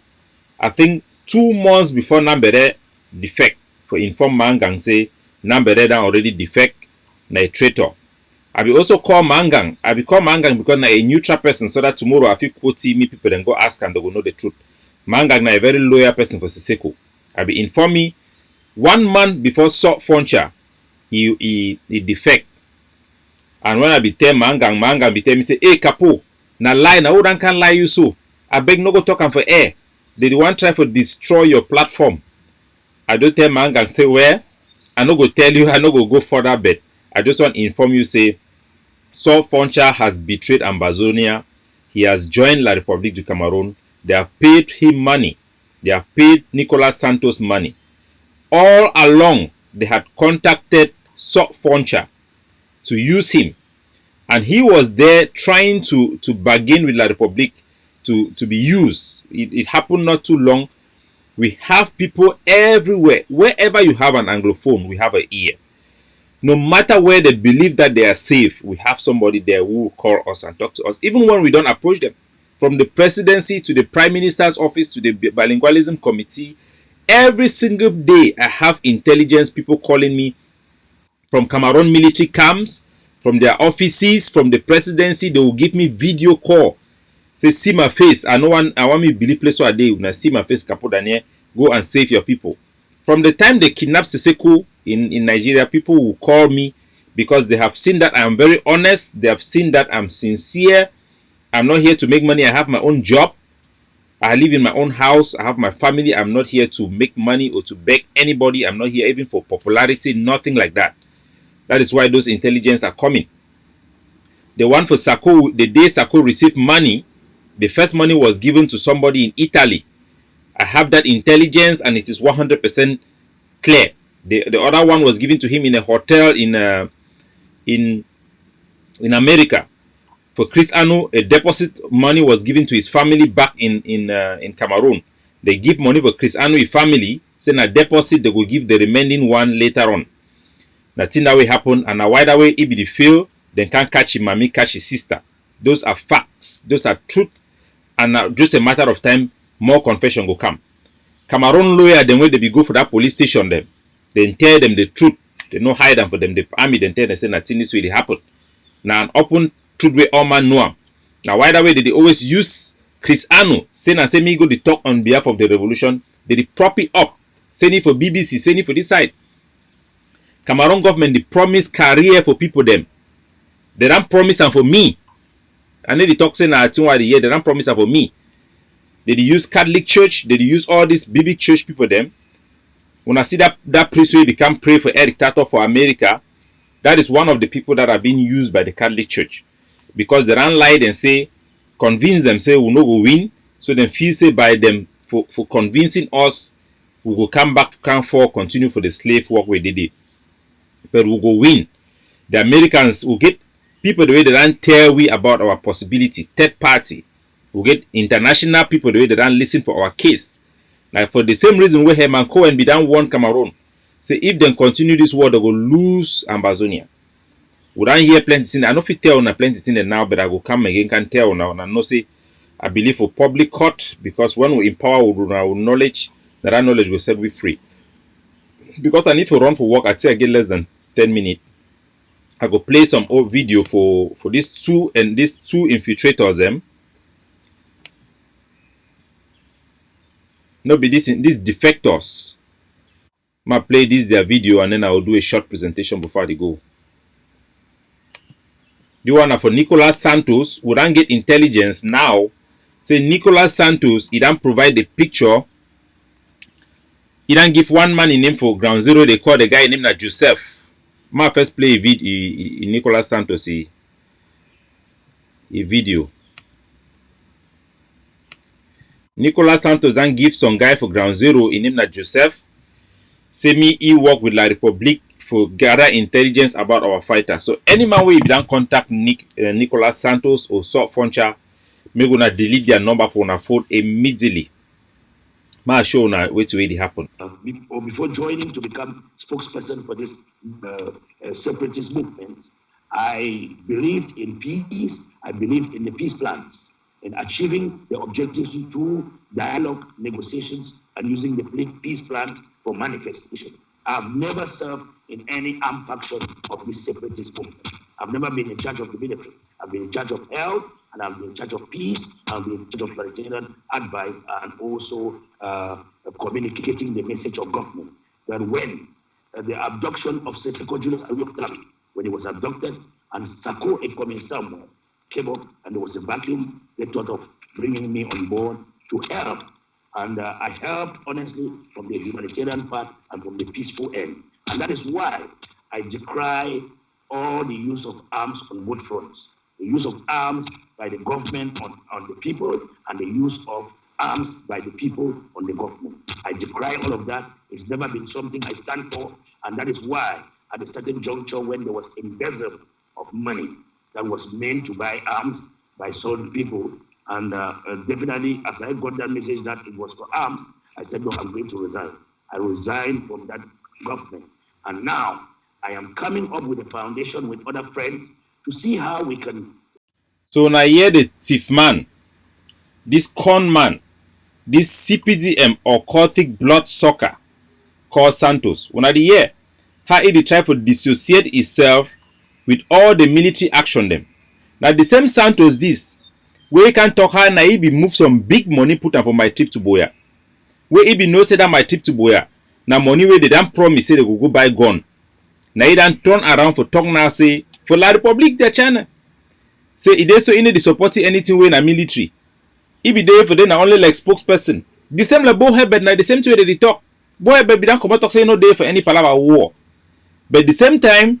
[SPEAKER 3] I think 2 months before Nambere defect for inform Mangang say Nambere done already defect na a traitor. I be also call Mangang. I be call Mangang because na a neutral person so that tomorrow I feel quote me people and go ask and they will know the truth. Mangang na a very loyal person for Siseko. I be inform me 1 month before Salt Funcher he defect. And when I be tell Mangang be tell me say, hey Capo, na lie na who can lie you so. I beg no go talk am for air. They want try to destroy your platform. I don't tell Mangang say where. I no go tell you, I no go further, but I just want to inform you say Salt Funcher has betrayed Ambazonia. He has joined La République du Cameroon. They have paid him money. They have paid Nicolas Santos money. All along, they had contacted Salt Funcher to use him. And he was there trying to bargain with La République to be used. It happened not too long. We have people everywhere. Wherever you have an Anglophone, we have an ear. No matter where they believe that they are safe, we have somebody there who will call us and talk to us, even when we don't approach them. From the presidency to the prime minister's office to the bilingualism committee, every single day I have intelligence people calling me from Cameroon military camps, from their offices, from the presidency. They will give me video call. Say, see my face. I want me to believe place where I when I see my face, Capo Daniel, go and save your people. From the time they kidnapped Siseko in Nigeria, people will call me because they have seen that I'm very honest. They have seen that I'm sincere. I'm not here to make money. I have my own job. I live in my own house. I have my family. I'm not here to make money or to beg anybody. I'm not here even for popularity, nothing like that. That is why those intelligence are coming. The one for Sako, the day Sako received money, the first money was given to somebody in Italy. I have that intelligence and it is 100% clear. The other one was given to him in a hotel in America. For Chris Anu, a deposit money was given to his family back in Cameroon. They give money for Chris Anu, his family, send a deposit, they will give the remaining one later on. Nothing that will happen, and a wider way, if they fail, then can't catch his mommy, catch his sister. Those are facts, those are truth, and just a matter of time, more confession will come. Cameroon lawyer, then when they be go for that police station, then tell them the truth. They no hide them for them. The army then tell them say nothing this way they happen. Now an open truth way all man know. Now wider way they always use Chris Anu, say na say me go to talk on behalf of the revolution. They prop it up. send it for BBC, send it for this side. Cameroon government, they promise career for people them. They don't promise them for me. I know the talk saying that they don't promise them for me. They use Catholic Church, they use all these big church people them. When I see that priest who become pray for Eric Tato for America, that is one of the people that are being used by the Catholic Church. Because they don't lie and say, convince them, say, we'll not go win. So then feel say by them for convincing us, we will come back, come for, continue for the slave work we did it. But we'll go win. The Americans will get people the way they don't tell we about our possibility, third party. We'll get international people the way they don't listen for our case. Like for the same reason where Herman Cohen be done won Cameroon. Say if they continue this war, they will lose Ambazonia. We don't hear plenty things. I know if you tell on plenty things now, but I will come again can tell now. And I know say I believe for public court, because when we empower with our knowledge, that knowledge will set we free. Because I need to run for work, I say I get less than 10 minutes. I go play some old video for these two infiltrators them. No be these defectors. I play this their video and then I will do a short presentation before they go. The one for Nicolas Santos, we don't get intelligence now. Say Nicolas Santos, he don't provide the picture. He don't give one man in name for ground zero. They call the guy named Joseph. My first play a video Nicolas Santos a video. Nicolas Santos and give some guy for ground zero in name Joseph. Say me he work with La Republique for gather intelligence about our fighters. So any man where you don't contact Nicolas Santos or Sort Foncha, me gonna delete their number for una phone immediately. Ma show now wait to it happen.
[SPEAKER 7] Or before joining to become spokesperson for this separatist movement, I believed in peace. I believed in the peace plans, in achieving the objectives through dialogue, negotiations, and using the peace plan for manifestation. I've never served in any armed faction of this separatist movement. I've never been in charge of the military. I've been in charge of health, and I've been in charge of peace, I've been in charge of humanitarian advice, and also communicating the message of government. That when the abduction of Seseko Julius Ayok, when he was abducted, and Sako Ekwame somewhere came up, and there was a vacuum, they thought of bringing me on board to help. And I helped, honestly, from the humanitarian part and from the peaceful end. And that is why I decry all the use of arms on both fronts. The use of arms by the government on the people, and the use of arms by the people on the government. I decry all of that. It's never been something I stand for. And that is why, at a certain juncture, when there was embezzle of money that was meant to buy arms by certain people, and definitely, as I got that message that it was for arms, I said, no, I'm going to resign. I resigned from that government. And now, I am coming up with a foundation with other friends to see how we can.
[SPEAKER 3] So now here the thief man, this con man, this CPDM or cultic blood sucker called Santos. When I hear how he try to dissociate itself with all the military action them. Now the same Santos this. Where you can talk how na he be move some big money put on for my trip to Boya. Where he be no say that my trip to Boya. Now money where they don't promise say they go buy gun. Now he don't turn around for talk now say for La Republique de China. Say he dey so in the supporting anything way na military. He be there for them na only like spokesperson. The same like Bo Herbert na the same way they talk. Bo Herbert be don't come out talk say no there for any palava war. But at the same time,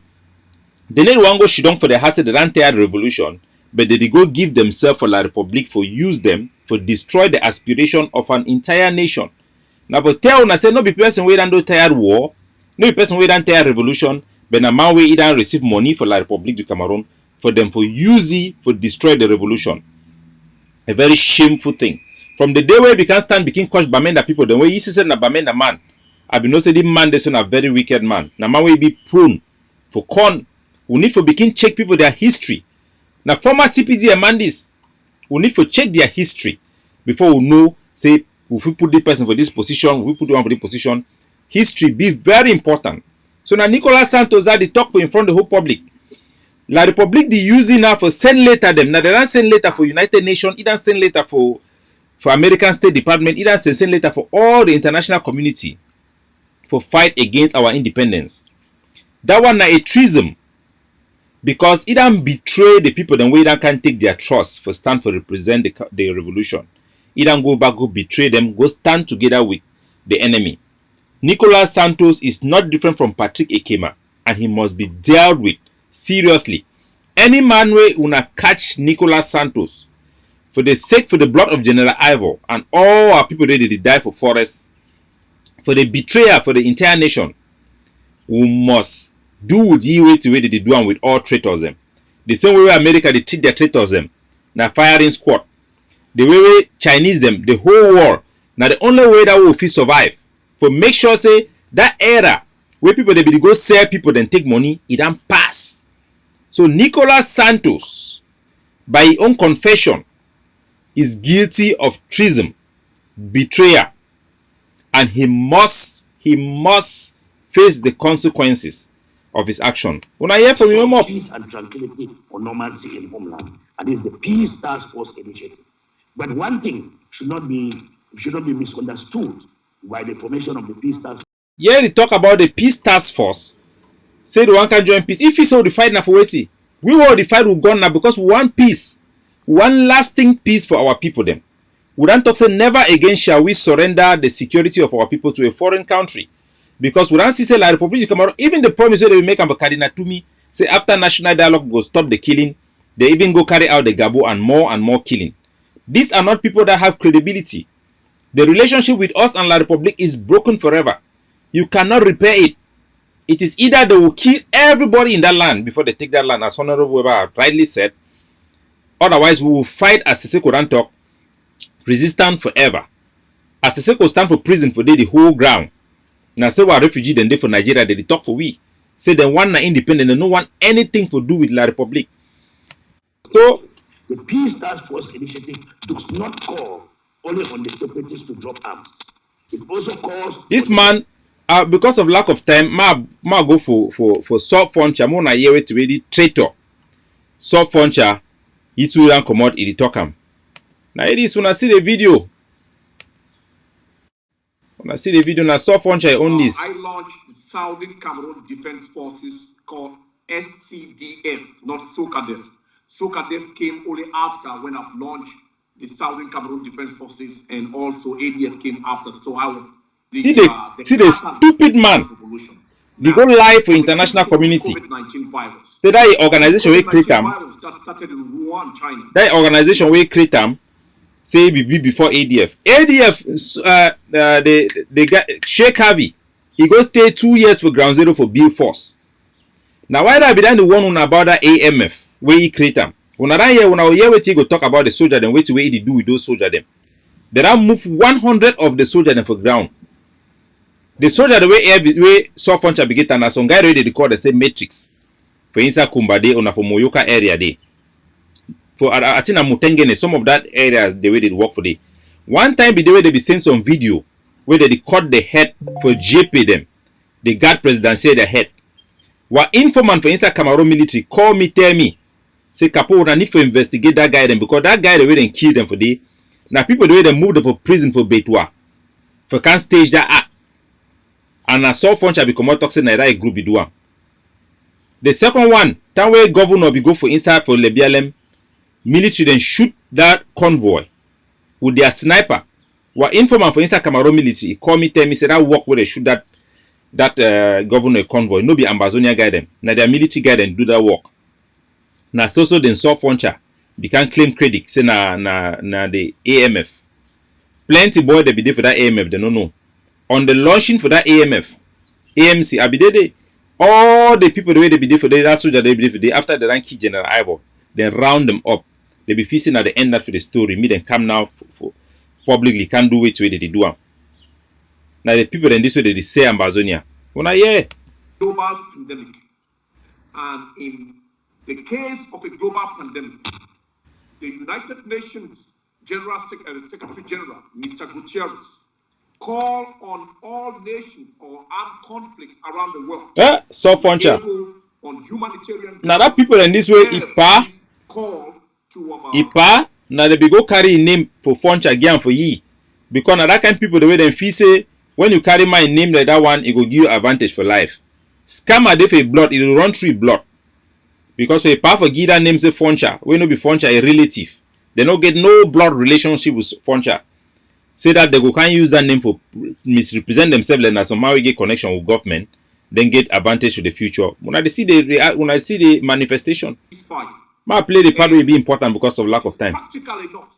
[SPEAKER 3] they need one go shit down for the house of the entire revolution. But they go give themselves for La Republique for use them for destroy the aspiration of an entire nation. Now, but tell una say no be person wey don't do tired war, no be person wey don't tired revolution, but na man wey don't receive money for La Republique du Cameroon for them for use it for destroy the revolution. A very shameful thing. From the day where we can stand begin coach Bamenda people, the way you say na Bamenda man, I be no say the man this one a very wicked man. Na man wey be prone for con. We need for begin check people their history. Now, former CPD man this, we need to check their history before we know, say, if we put this person for this position, we put the one for this position. History be very important. So now Nicolas Santos had the talk for in front of the whole public. La Republique the using now for send letter them. Now they don't send letter for United Nations, it don't send letter for American State Department, it don't send letter for all the international community. for fight against our independence. That one na a treason. Because it don't betray the people then we don't can take their trust for stand for represent the revolution. It don't go back, go betray them, go stand together with the enemy. Nicolas Santos is not different from Patrick Ekema, and he must be dealt with seriously. Any man way una catch Nicolas Santos for the sake for the blood of General Ivor and all our people ready to die for forests, for the betrayer for the entire nation, we must do with you way to way they do and with all traitors them. The same way America they treat their traitors them. Now firing squad. The way Chinese them, the whole war. Now the only way that we will survive. For make sure say that era where people they be go sell people then take money, it don't pass. So Nicolas Santos, by his own confession, is guilty of treason, betrayal, and he must face the consequences of his action. When I hear from you more
[SPEAKER 7] peace and tranquility or normalcy in homeland, and it's the Peace Task Force initiative. But one thing should not be misunderstood by the formation of the Peace Task Force.
[SPEAKER 3] Yeah, they talk about the Peace Task Force. Say the one can join peace. If he saw the fight now for waiting, we will the fight will go now because we want peace. One lasting peace for our people then. We don't talk say never again shall we surrender the security of our people to a foreign country. Because we don't see say like Republic Cameroon, even the promise they will make about Cardinal Tumi, say after national dialogue go stop the killing, they even go carry out the Gabo and more killing. These are not people that have credibility. The relationship with us and La Republic is broken forever. You cannot repair it. It is either they will kill everybody in that land before they take that land, as Honorable Weber rightly said. Otherwise, we will fight as Siseko don't talk, resistance forever. As Siseko stand for prison for the whole ground. Now say we are refugee then they for Nigeria, they talk for we. Say they want na independent, they don't want anything to do with La Republic. So
[SPEAKER 7] the Peace Task Force initiative does not call only on the separatists to drop arms. It also calls
[SPEAKER 3] this man, because of lack of time, ma go for soft funcha, mo na yewe to ready traitor. Soft funcha, he too don't come out, he talk him. Now it is when I see the video. When I see the video, now soft funcha on this.
[SPEAKER 8] I launched the Southern Cameroon Defense Forces called SCDF, not SOCADEF. SOCADEF came only after when I've launched the Southern Cameroon Defense Forces, and also ADF came after. So I was
[SPEAKER 3] see the stupid man. They go live for international community. So that organization we create them. That organization we create them. Say be before ADF. ADF they got Sheikh Harvey. He go stay 2 years for ground zero for Bill Force. Now why that be done the one on about that AMF where he create them? When I hear wait go talk about the soldier then wait way they do with those soldier them. They don't move 100 of the soldier them for ground. The soldier the way saw funcha begin and some guy ready to call the same matrix. For inside Kumbade or for Moyoka area there. For Atina Mutengene, some of that areas the way they work for the one time the way they be send some video where they cut the head for JP them. The guard president say the head. What informant for inside Cameroon military call me tell me say Capo I need to investigate that guy them because that guy the way they kill them for the now people the way they move them for prison for Betua for can't stage that act and I saw funcha become more toxic na that group be do am. The second one time where governor be go for inside for Lebialem military then shoot that convoy with their sniper. What informant for inside Cameroon military he call me tell me say that work where they shoot that governor convoy no be Ambazonia guy them. Now their military guy then do that work. Now so then saw funcha they can claim credit say na the AMF. Plenty boy they be there for that AMF they don't know. On the launching for that AMC I be there all the people the way they be there for that soldier they be there for there after they rank General Ivor they round them up. They be facing at the end that for the story. Me then come now for publicly can't do it way they do them. Now the people then this way they say Ambazonia. When I hear
[SPEAKER 8] global pandemic, and in the case of a global pandemic, the United Nations Secretary General, Mr. Gutierrez, call on all nations or armed conflicts around the world.
[SPEAKER 3] So funcha.
[SPEAKER 8] On humanitarian.
[SPEAKER 3] Now that people in this way Ipa now they be go carry name for funcha again for ye because now that kind of people the way them feel say when you carry my name like that one, it will give you advantage for life. Scammer dey for blood, it will run through blood. Because for a part for give that name say Foncha, when no be Foncha a relative. They no get no blood relationship with Foncha. Say that they go can't use that name for misrepresent themselves and somehow get connection with government, then get advantage for the future. When I see the manifestation, I play the part will be important because of lack of time.
[SPEAKER 8] Practical enough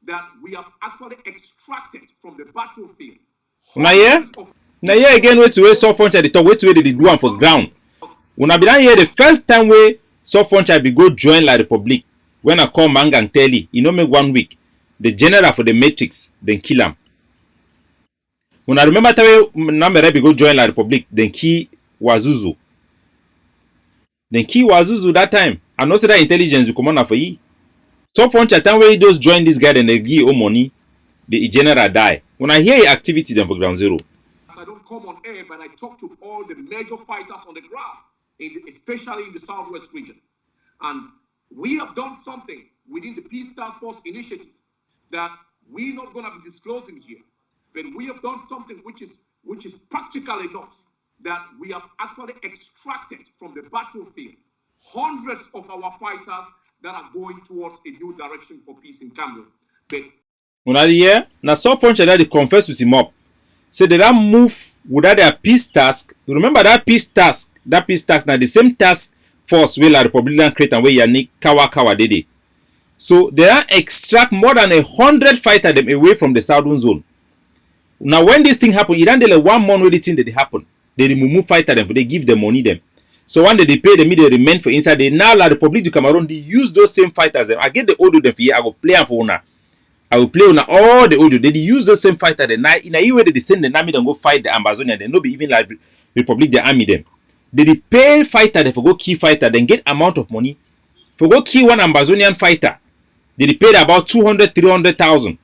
[SPEAKER 8] that we have actually extracted from the battlefield.
[SPEAKER 3] Now here again, wait to wait so Foncha the talk, wait to wait they do one for ground. When I be down here the first time we saw Foncha be go join La Republic. When I call Manga and tell you know make 1 week. The general for the Matrix, then kill him. When I remember time Namere be go join La Republic, then kill Wazuzu. Then kill Wazuzu that time. I know say that intelligence be commander for you. So Foncha time where he just join this guy and they give him money, the general die. When I hear activity then for ground zero.
[SPEAKER 8] I don't come on air, but I talk to all the major fighters on the ground, especially in the Southwest region. And we have done something within the Peace Task Force initiative that we're not going to be disclosing here. But we have done something which is practical enough that we have actually extracted from the battlefield hundreds of our fighters that are going towards a new direction for peace in Cameroon. But
[SPEAKER 3] when I hear, now so Foncha that they confess with him up. Say they don't move without their peace task. Remember that peace task now the same task force where La Republican create and where Yannick Kawa did it. So they are extract more than 100 fighters them away from the southern zone. Now when this thing happen, it don't like 1 month where the thing that they happen. They remove fighter them, they give them money them. So when they pay them, they remain for inside. They now La Republic du Cameroon, they use those same fighters them. I get the audio them for here. I go play them for una. I will play on all the audio. They use the same fighter. In a way they send the army and go fight the Amazonian. They no be even like Republic the army them. They pay fighter they for go kill fighter, then get amount of money for go kill one Amazonian fighter. They paid about 200,000-300,000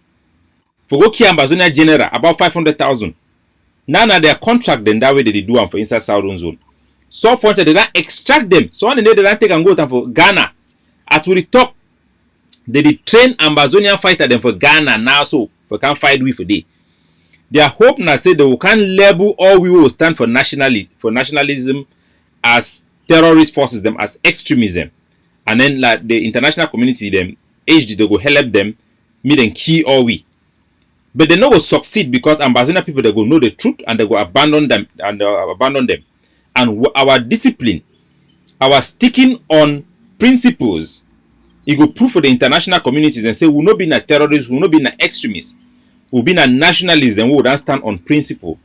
[SPEAKER 3] for go kill Amazonian general about 500,000. Now their contract then that way they do them for inside southern zone. So for they don't extract them. So when they don't take and go for Ghana. As we talk, they train Amazonian fighter them for Ghana now so for can fight with for day. Their hope now say they can label all we will stand for nationalism as terrorist forces them as extremism. And then like the international community them HD they go help them meet and key all we. But they no go succeed because Amazonian people they go know the truth and they go abandon them. And our discipline, our sticking on principles, it go prove for the international communities and say we'll not be a terrorist, we'll not be an extremist, we'll be a nationalist, and we will not stand on principle.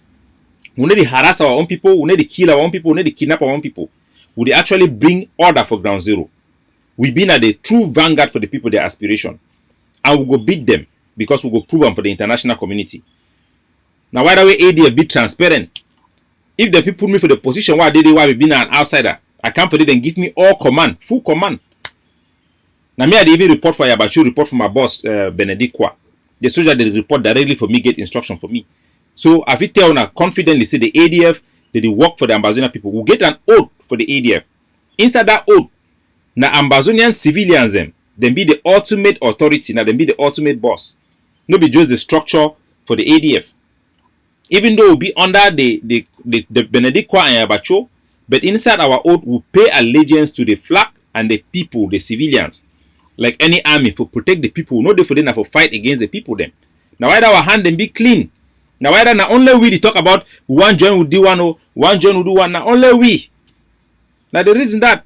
[SPEAKER 3] We need to harass our own people, we need to kill our own people, we need to kidnap our own people. We actually bring order for ground zero. We've been at the true vanguard for the people, their aspiration. And we'll go beat them because we'll go prove them for the international community. Now, why the way ADF be transparent? If the people put me for the position where they why being an outsider, I come for it and give me all command, full command. Now, me I even report for Yabachu, report for my boss, Benedict Kwa. The soldier they report directly for me, get instruction for me. So, if you tell now confidently say the ADF, they work for the Amazonian people, we'll get an oath for the ADF. Inside that oath, now Amazonian civilians them be the ultimate authority, now them be the ultimate boss. No be just the structure for the ADF. Even though we'll be under the Benedict Kwa and Yabacho, but inside our oath, we pay allegiance to the flag and the people, the civilians. Like any army, for protect the people, no for them for fight against the people them. Now why our hand them be clean? Now why not only we they talk about one join will do one or one join will do one, now only we. Now the reason that.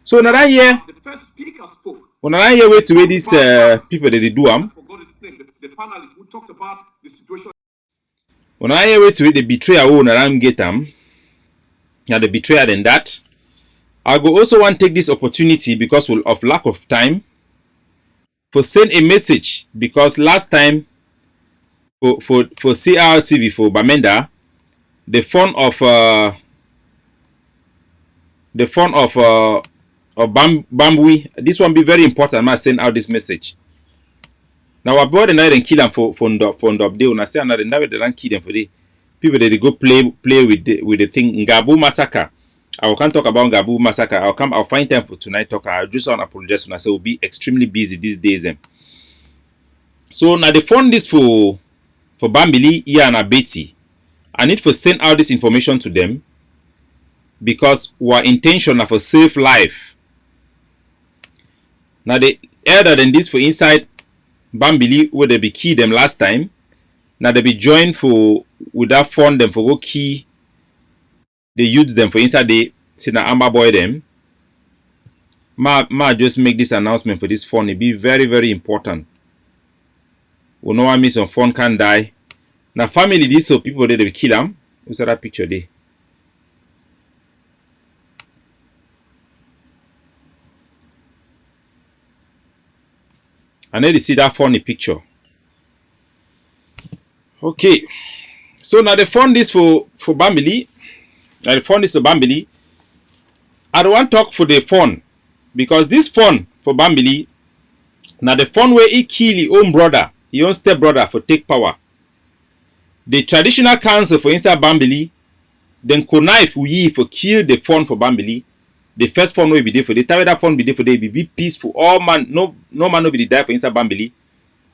[SPEAKER 3] So now that year,
[SPEAKER 8] the first speaker spoke.
[SPEAKER 3] When I hear wait to wait these people that they do
[SPEAKER 8] I forgot his name. The panelists who talked about the situation.
[SPEAKER 3] When I hear wait to wait the betrayer who Naram get them, now the betrayer than that. I go also want to take this opportunity because of lack of time for send a message because last time for CRTV for Bamenda the phone of Bambui, this one be very important. I must send out this message. Now our boy and I kill them for up day. When I say another never they don't kill them for day. People they go play with the thing Ngabu massacre. I can't talk about Ngabu massacre. I'll find time for tonight talk. I'll just want to apologize when I say we'll be extremely busy these days. So now they found this for Bambili, Iya and Betty. I need to send out this information to them because our intention of a safe life. Now the elder than this for inside Bambili where they be key them last time. Now they be joined for with that fund them for go key. They use them for inside the say na Amber boy them. Ma just make this announcement for this fund. It be very, very important. We know I miss some fund can die. Now family this so people they will kill them. What's that picture there? I need to see that funny picture. Okay. So now the fund is for Bambili. Now the fund is for Bambili. I don't want to talk for the fund. Because this fund for Bambili, now the fund where he kill his own brother, his own step brother for take power. The traditional council for inside Bambili, then connive we for kill the fund for Bambili. The first fund will be there for the time that fund be there for they be peaceful. All man, no man will be die for inside Bambili.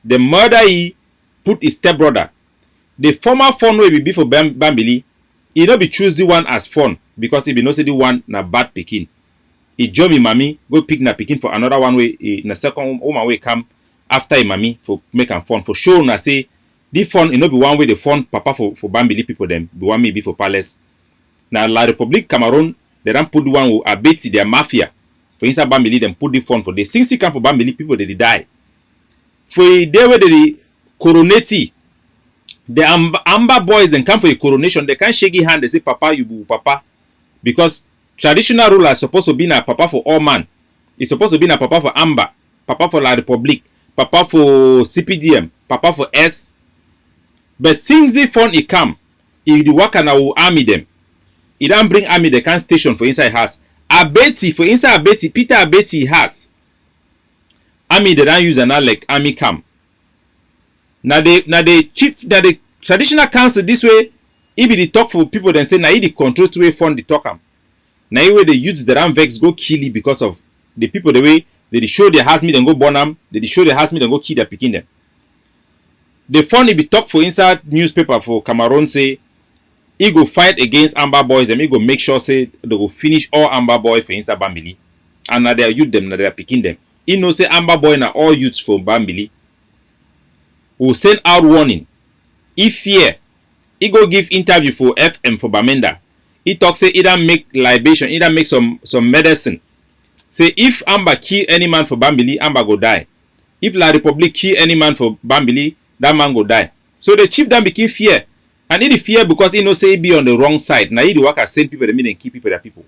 [SPEAKER 3] The murder he put his step brother. The former fund will be for Bambili. He not be choose the one as fund because he be not say the one na bad picking. He join me mommy go pick na picking for another one way na second woman way come after him mommy for make am fund for show na say the fund it not be one way the fund papa for Bambili people them be one may be for palace. Now La Republic Cameroon they don't put the one who abate their mafia for inside Bambili them put the fund for the 60 camp for Bambili people they die. For they where they coronate the Amber boys and come for a coronation they can't shake hand they say papa you be papa because traditional ruler is supposed to be na papa for all man. It's supposed to be na papa for Amber, papa for La Republic, papa for CPDM, papa for S. But since the fund it come, if the worker now will army them. He don't bring army they can station for inside house. Abeti for inside Abeti, Peter Abeti has. Army they don't use an like army camp. Now the chief that the traditional council this way, if they talk for people then say now he the control to way fund the talk am. Now way the youths that am vex go kill it because of the people the way they show their house me then go burn them, they show their house me then go kill their picking them. The fund it be talk for inside newspaper for Cameroon say he go fight against Amber boys and he go make sure say they go finish all Amber boys for inside Bambili. And now they are youth them, now they are picking them. He know say Amber boy na all youths for Bambili. Will send out warning. If fear, he go give interview for FM for Bamenda. He talk say either make libation, either make some medicine. Say if Amber kill any man for Bambili, Amber go die. If La Republic kill any man for Bambili, that man go die. So the chief then became fear. And he fear because he know say he be on the wrong side. Now he the work as send people that mean and keep people that people.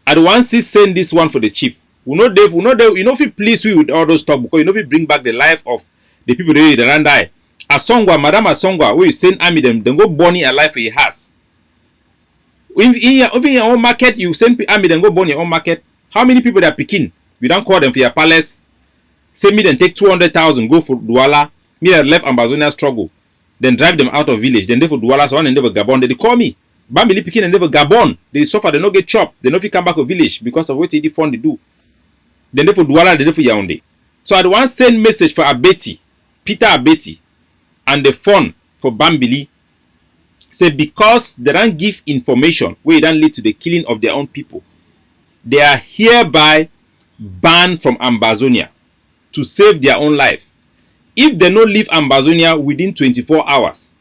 [SPEAKER 3] I don't want to send this one for the chief. We know you know if you please with all those talk because you know if you bring back the life of the people that don't die. Asongwa, Madam Asongwa, where you send army them go burn alive for your house. In your own market, you send army then go burn your own market. How many people that picking? You don't call them for your palace. Say me then take 200,000, go for Douala. Me that left Ambazonia struggle. Then drive them out of village. Then they for Douala, so on and never Gabon. They call me. Bambili picking and never Gabon. They suffer, they no get chopped. They no fit come back to village because of what they fund they do. Then they for Douala, they for Yaoundé. So I want send message for Abeti, Peter Abeti, and the fund for Bambili. Say because they don't give information where it don't lead to the killing of their own people, they are hereby banned from Ambazonia to save their own life. If they no leave Ambazonia within 24 hours,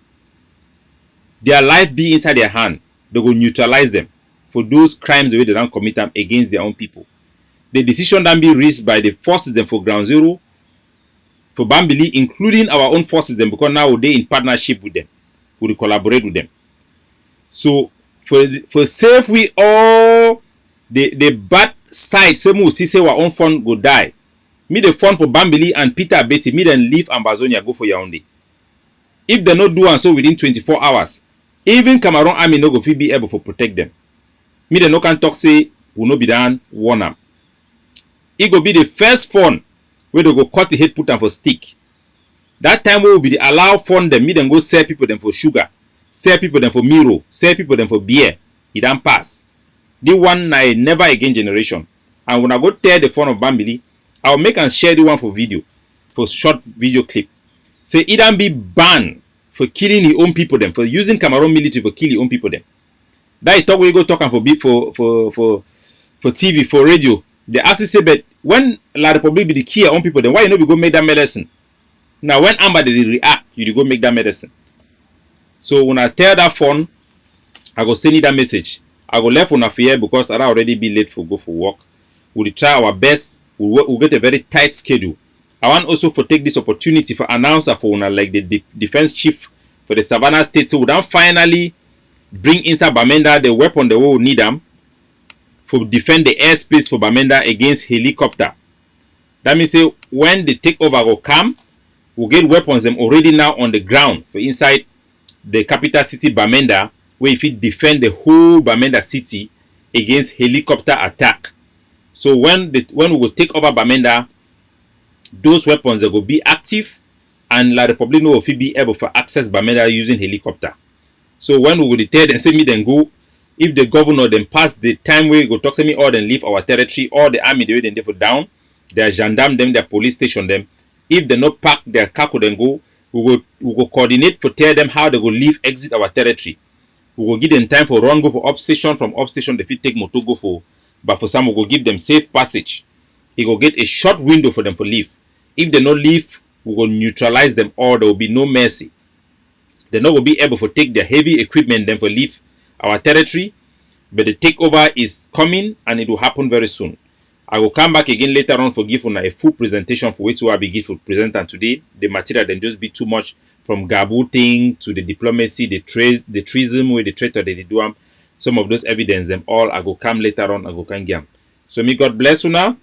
[SPEAKER 3] their life be inside their hand. They will neutralize them for those crimes where they don't commit them against their own people. The decision then be reached by the forces them for Ground Zero, for Bambili, including our own forces them because now they in partnership with them. We will collaborate with them. So for save we all the bad side, some will see say our own fund go die. Me the fund for Bambili and Peter Abeti, me then leave Ambazonia go for Yaoundé. If they not do and so within 24 hours, even Cameroon army no go fit be able to protect them. Me then no can talk say will no be done warn them. It go be the first fund where they go cut the head put them for stick. That time will be the allow fund them. Me then go sell people them for sugar, sell people them for Miro, sell people them for beer. It don't pass. The one na never again generation. And when I go tear the fund of Bambili, I'll make and share the one for video, for short video clip. Say it don't be banned for killing his own people them, for using Cameroon military for killing his own people them. That talk we go talk and for TV, for radio. They ask say, but when La Republic be the key own people, then why you know we go make that medicine? Now when Amber they react, you go make that medicine. So when I tell that phone, I go send you that message. I go left on a fear because I already be late for go for work. We'll try our best. We'll get a very tight schedule. I want also to take this opportunity for announcer for una like the defense chief for the Savannah State, so we don't finally bring inside Bamenda the weapon the way we need them for defend the airspace for Bamenda against helicopter. That means say when the takeover will come, we'll get weapons them already now on the ground for inside the capital city Bamenda, where if it defend the whole Bamenda city against helicopter attack. So when we will take over Bamenda, those weapons they will be active, and La Republic will be able to access Bamenda using helicopter. So when we will tell them, say me then go, if the governor then pass the time where go talk to me or then leave our territory, or the army the way then for down, their gendarme them, their police station them. If they not pack their car then go, we go coordinate for tell them how they go leave, exit our territory. We will give them time for run go for up station, from up station they fit take motor go for, but for some we will give them safe passage. He will get a short window for them to leave. If they not leave, we will neutralize them, or there will be no mercy. They not will be able to take their heavy equipment then for leave our territory, but the takeover is coming and it will happen very soon. I will come back again later on for give una a full presentation for which we will be give for presenter today. The material then just be too much, from Gabu thing to the diplomacy, the treason with the traitor they do. Some of those evidence them all I go come later on. I go can give. So may God bless una.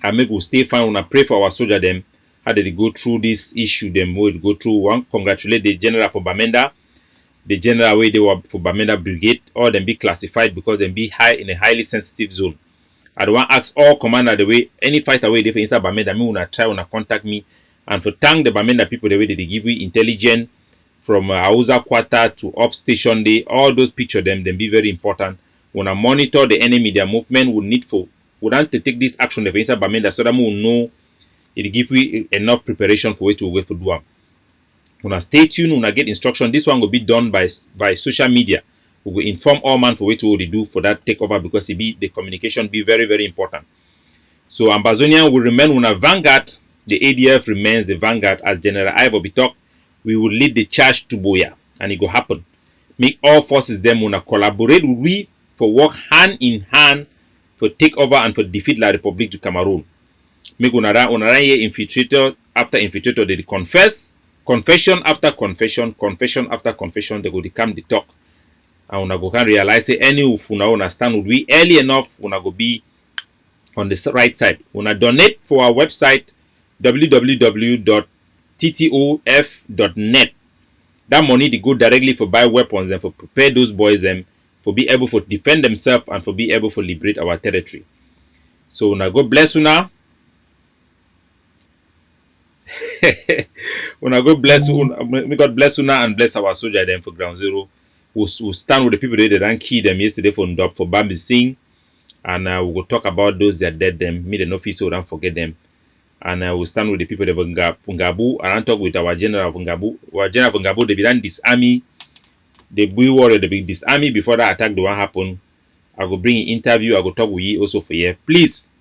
[SPEAKER 3] I make we stay fine. Una pray for our soldier them. How did they go through this issue? Them will go through one. Congratulate the general for Bamenda, the general way they were for Bamenda Brigade. All them be classified because them be high in a highly sensitive zone. I don't want to ask all commander the way any fight away they for inside Bamenda. Me wanna try wanna contact me and for thank the Bamenda people the way they give you intelligence from Hausa quarter to up station day. All those picture them be very important. Wanna monitor the enemy, their movement. We need for we want to take this action the inside Bamenda so that we will know. It give you enough preparation for which to wait for do am. Una stay tuned, una get instruction. This one will be done by social media. We will inform all man for which we will do for that takeover, because it be the communication be very, very important. So Ambazonian will remain una vanguard. The ADF remains the vanguard. As General Ivo be talk, we will lead the charge to Boya, and it will happen. Make all forces them una collaborate with we for work hand in hand for take over and for defeat La Republic to Cameroon. Make una here infiltrator after infiltrator they confess, confession after confession, confession after confession, they go come the talk. And una go can realize say any of una understand would we early enough una go be on the right side. Una donate for our website www.ttof.net. That money they go directly for buy weapons and for prepare those boys them for be able to defend themselves and for be able to liberate our territory. So una God bless una. When I go bless may God bless una and bless our soldier them for ground zero. We'll stand with the people that didn't kill them yesterday for Ndop for Bambi Singh, and we will talk about those that dead them. Me the no so don't forget them, and we'll stand with the people that Ngabu and I'll talk with our general of Ngabu. Our general of Ngabu they began this army, the Bui warrior they be this army before that attack the one happen. I will bring an interview. I will talk with you also for here. Please,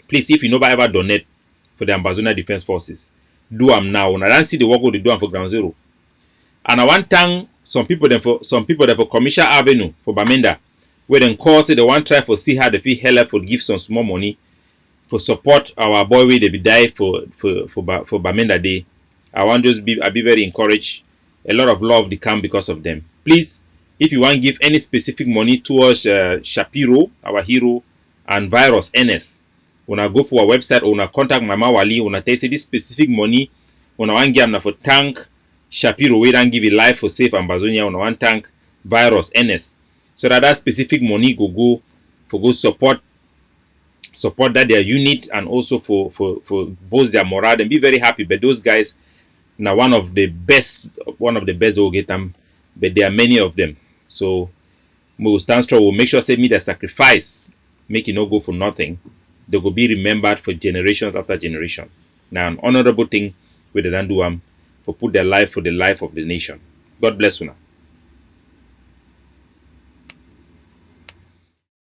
[SPEAKER 3] if you never ever donate for the Ambazonia Defense Forces, do them now. And I don't see the work they do for ground zero. And I want to thank some people that for Commercial Avenue for Bamenda, where then call say they want try for see how they feel help for give some small money for support our boy where they be die for Bamenda Day. I want just I be very encouraged. A lot of love they come because of them. Please, if you want to give any specific money towards Shapiro, our hero, and Virus NS, when I go for our website or when I contact Mama Wali, when I tell you this specific money, when I want to give them for thank Shapiro, we don't give it life for safe Ambazonia, when I want thank Virus NS, so that specific money go support that their unit and also for boost their morale and be very happy. But those guys now one of the best will get them, but there are many of them. So we will stand strong. We'll make sure say me the sacrifice, make it not go for nothing. They will be remembered for generations after generation. Now an honorable thing we didn't do for put their life for the life of the nation. God bless you.